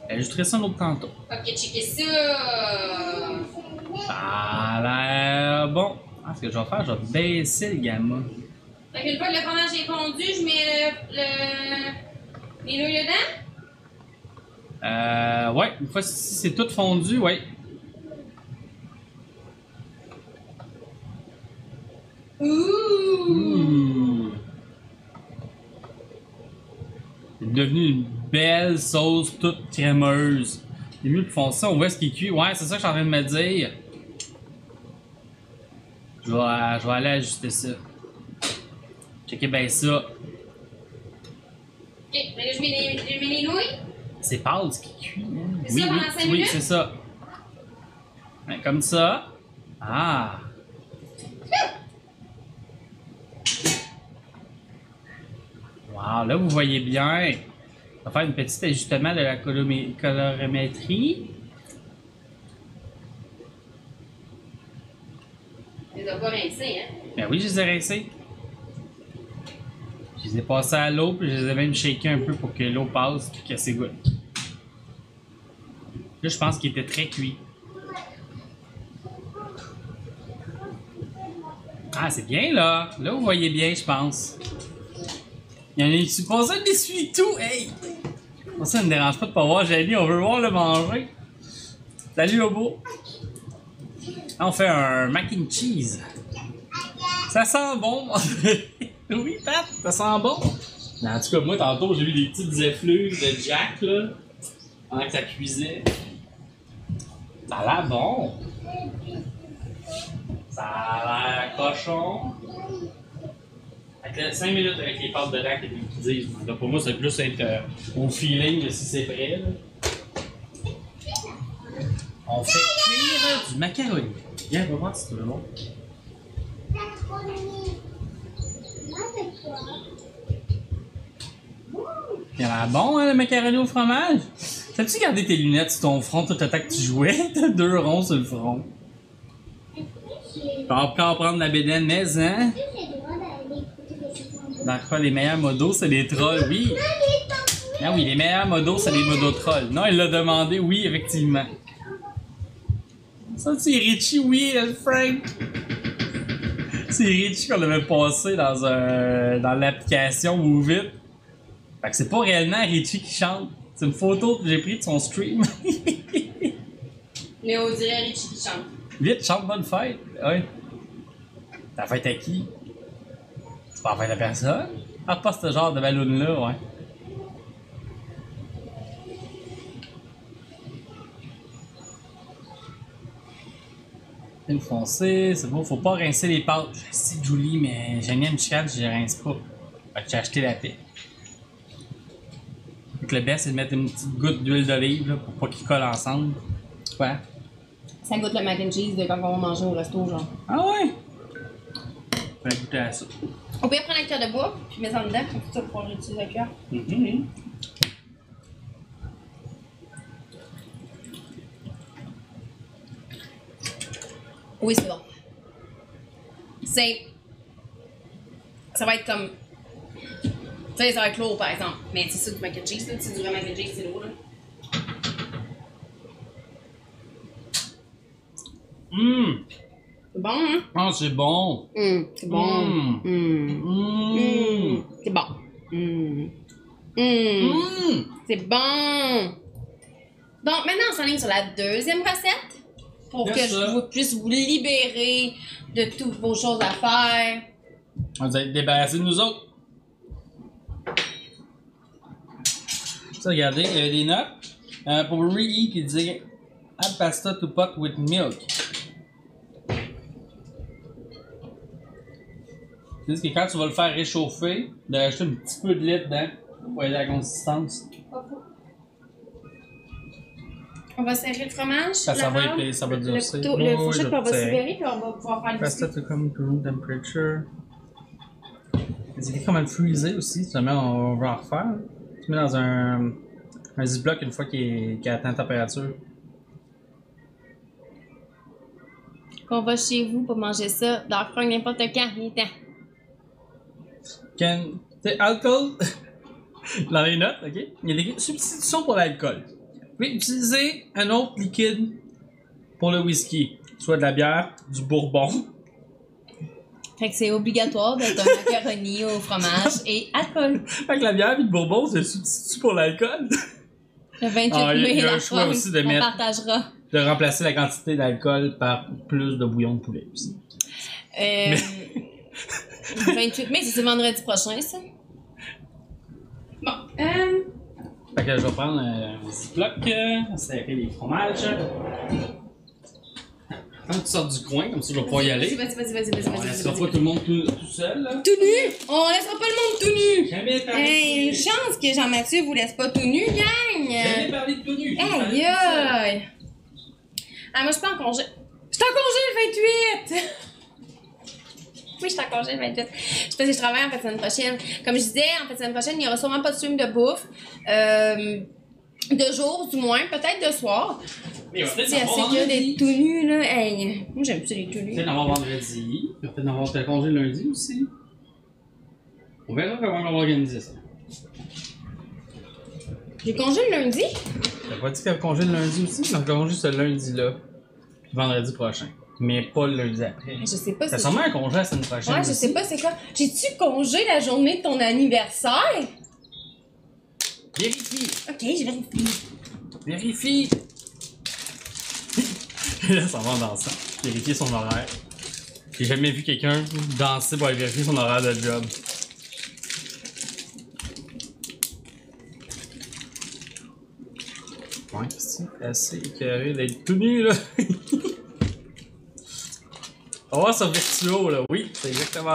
S1: J'ajouterai ça un autre tantôt.
S2: Ok, checker ça!
S1: Ça a l'air bon. Ah, ce que je vais faire, je vais baisser le gamma.
S2: Fait qu'une fois que le fromage est fondu, je mets les nouilles dedans?
S1: Ouais, une fois si c'est tout fondu, ouais.
S2: Ouh!
S1: C'est devenu une belle sauce toute crémeuse. C'est mieux de faire ça, on voit ce qui est cuit. Ouais, c'est ça que je suis en train de me dire. Je vais aller ajuster ça. Checker bien ça.
S2: Ok, mais là, je mets les nouilles.
S1: C'est pâle ce qui cuit. Hein?
S2: C'est ça pendant 5
S1: oui,
S2: minutes?
S1: c'est ça. Ouais, comme ça. Ah! Wow, là vous voyez bien. On va faire un petit ajustement de la colorimétrie.
S2: Tu les as pas rincés, hein?
S1: Ben oui, je les ai rincés. Je les ai passés à l'eau, puis je les ai même shaké un peu pour que l'eau passe, puis que c'est good. Là, je pense qu'il était très cuit. Ah, c'est bien là. Là, vous voyez bien, je pense. Il y en a qui passent un essuie-tout. Hey! Pour ça, ne me dérange pas de pas voir Jenny. On veut voir le manger. Salut, Obo. Là, on fait un mac and cheese. Ça sent bon. Oui, Pat, ça sent bon. Mais en tout cas, moi, tantôt, j'ai vu des petites effluves de Jack, là, pendant que ça cuisait. Ça a l'air bon. Ça a l'air cochon. Fait que 5 minutes avec les pâtes dedans, quelqu'un qui disent. Là, pour moi, c'est plus être au feeling de si c'est prêt. Là. On fait cuire du macaroni. Viens, on va voir si c'est bon. Il a l'air bon, hein, le macaroni au fromage? T'as-tu gardé tes lunettes sur ton front tout le temps que tu jouais? T'as 2 ronds sur le front. On peut en prendre la bédaine, mais hein? Dans quoi, les meilleurs modos, c'est des trolls, oui. Ah oui, les meilleurs modos, c'est les modos trolls. Non, il l'a demandé, oui, effectivement. Ça, c'est Richie, oui, Frank. C'est Richie qu'on avait passé dans l'application Move It. Fait que c'est pas réellement Richie qui chante. C'est une photo que j'ai prise de son stream.
S2: Mais on dirait Richie qui chante.
S1: Vite, chante bonne fête. Ouais. La fête à qui? C'est pas la fête à personne? Ah, pas ce genre de ballon-là, ouais. Une foncée, c'est bon, faut pas rincer les pâtes. Je sais, Julie, mais j'ai une chicane, je les rince pas. Fait que j'ai acheté la paix. Donc le best, c'est de mettre une petite goutte d'huile d'olive là, pour pas qu'ils collent ensemble. Ouais.
S2: Ça goûte le mac and cheese de quand on va manger au resto, genre.
S1: Ah ouais? Je vais goûter à ça.
S2: On peut prendre un cœur de bois, puis mettre ça dedans, comme ça pour utiliser le cœur. Oui, c'est bon. Ça va être comme. Tu sais, ça va être lourd, par exemple. Mais c'est ça du mac and cheese, là. C'est du vrai mac and cheese, c'est lourd, là. C'est bon, hein?
S1: Ah, c'est bon!
S2: C'est bon. C'est bon. C'est bon. Donc, maintenant, on s'enligne sur la deuxième recette pour
S1: Bien
S2: que
S1: sûr.
S2: je puisse vous libérer de toutes vos choses à faire.
S1: On va être débarrassés de nous autres. Ça, regardez, il y avait des notes. Pour Reheat, il disait add pasta to pot with milk. C'est que quand tu vas le faire réchauffer, de rajouter un petit peu de lait dedans pour aider la consistance.
S2: On va serrer le fromage.
S1: Ça
S2: la
S1: va
S2: rame,
S1: épais, ça va
S2: le
S1: durcir.
S2: couteau,
S1: Oui,
S2: le
S1: oui,
S2: fourchette,
S1: je
S2: puis on va
S1: sais.
S2: se libérer, puis on va pouvoir faire
S1: Pasta
S2: du
S1: to come to room temperature. C'est écrit comment le freezer aussi, si jamais on va en refaire. Tu mets dans un ziploc une fois qu'il atteint la température.
S2: qu'on va chez vous pour manger ça, dans le n'importe quand, il est temps.
S1: C'est alcool. Dans les notes, ok? Il y a des substitutions pour l'alcool. Vous pouvez utiliser un autre liquide pour le whisky. Soit de la bière, du bourbon.
S2: Fait que c'est obligatoire d'être un macaroni au fromage et alcool.
S1: Fait que la bière et le bourbon, c'est un substitut pour l'alcool.
S2: Le 28
S1: Ah, il y a-
S2: mai,
S1: il y a
S2: la
S1: un choix
S2: forme,
S1: aussi de
S2: on
S1: mettre-
S2: partagera.
S1: De remplacer la quantité d'alcool par plus de bouillon de poulet aussi.
S2: Le 28 mai, c'est vendredi prochain, ça. Bon,
S1: Fait que je vais prendre un ziploc, serrer les fromages. Quand tu sors du coin, comme ça je vais pouvoir y aller.
S2: Vas-y.
S1: On laissera pas tout le monde tout seul. Là.
S2: Tout nu! On laissera pas le monde tout nu!
S1: Jamais parlé
S2: Hey, une
S1: de tout nu.
S2: chance que Jean-Mathieu vous laisse pas tout nu, gang!
S1: Jamais parlé de tout nu.
S2: Aïe aïe! Ah, moi, je suis pas en congé. Je suis en congé le 28! Oui, je suis en congé le 28. C'est parce que je travaille en fait semaine prochaine. Comme je disais, en fait semaine prochaine, il n'y aura sûrement pas de stream de bouffe. De jour, du moins, peut-être de soir.
S1: Mais
S2: C'est assez que d'être tout nu, là. Hey, moi, j'aime plus les tout nus.
S1: Peut-être d'avoir vendredi. Peut-être d'avoir le congé lundi aussi. On verra comment on va organiser ça.
S2: J'ai congé le lundi?
S1: T'as pas dit qu'il y avait congé le lundi aussi? Donc, congé ce lundi-là. Puis vendredi prochain. Mais pas le lundi après.
S2: Je sais pas
S1: T'as
S2: c'est
S1: sûrement un congé la semaine prochaine.
S2: Ouais, je
S1: aussi.
S2: sais pas c'est quoi. J'ai-tu congé la journée de ton anniversaire?
S1: Vérifie!
S2: Ok, je vérifie.
S1: Vérifie! Là, ça va en dansant. Vérifier son horaire. J'ai jamais vu quelqu'un danser pour aller vérifier son horaire de job. Ouais, c'est assez écœuré d'être tout nu, là. On va voir ça virtuo, là. Oui, c'est exactement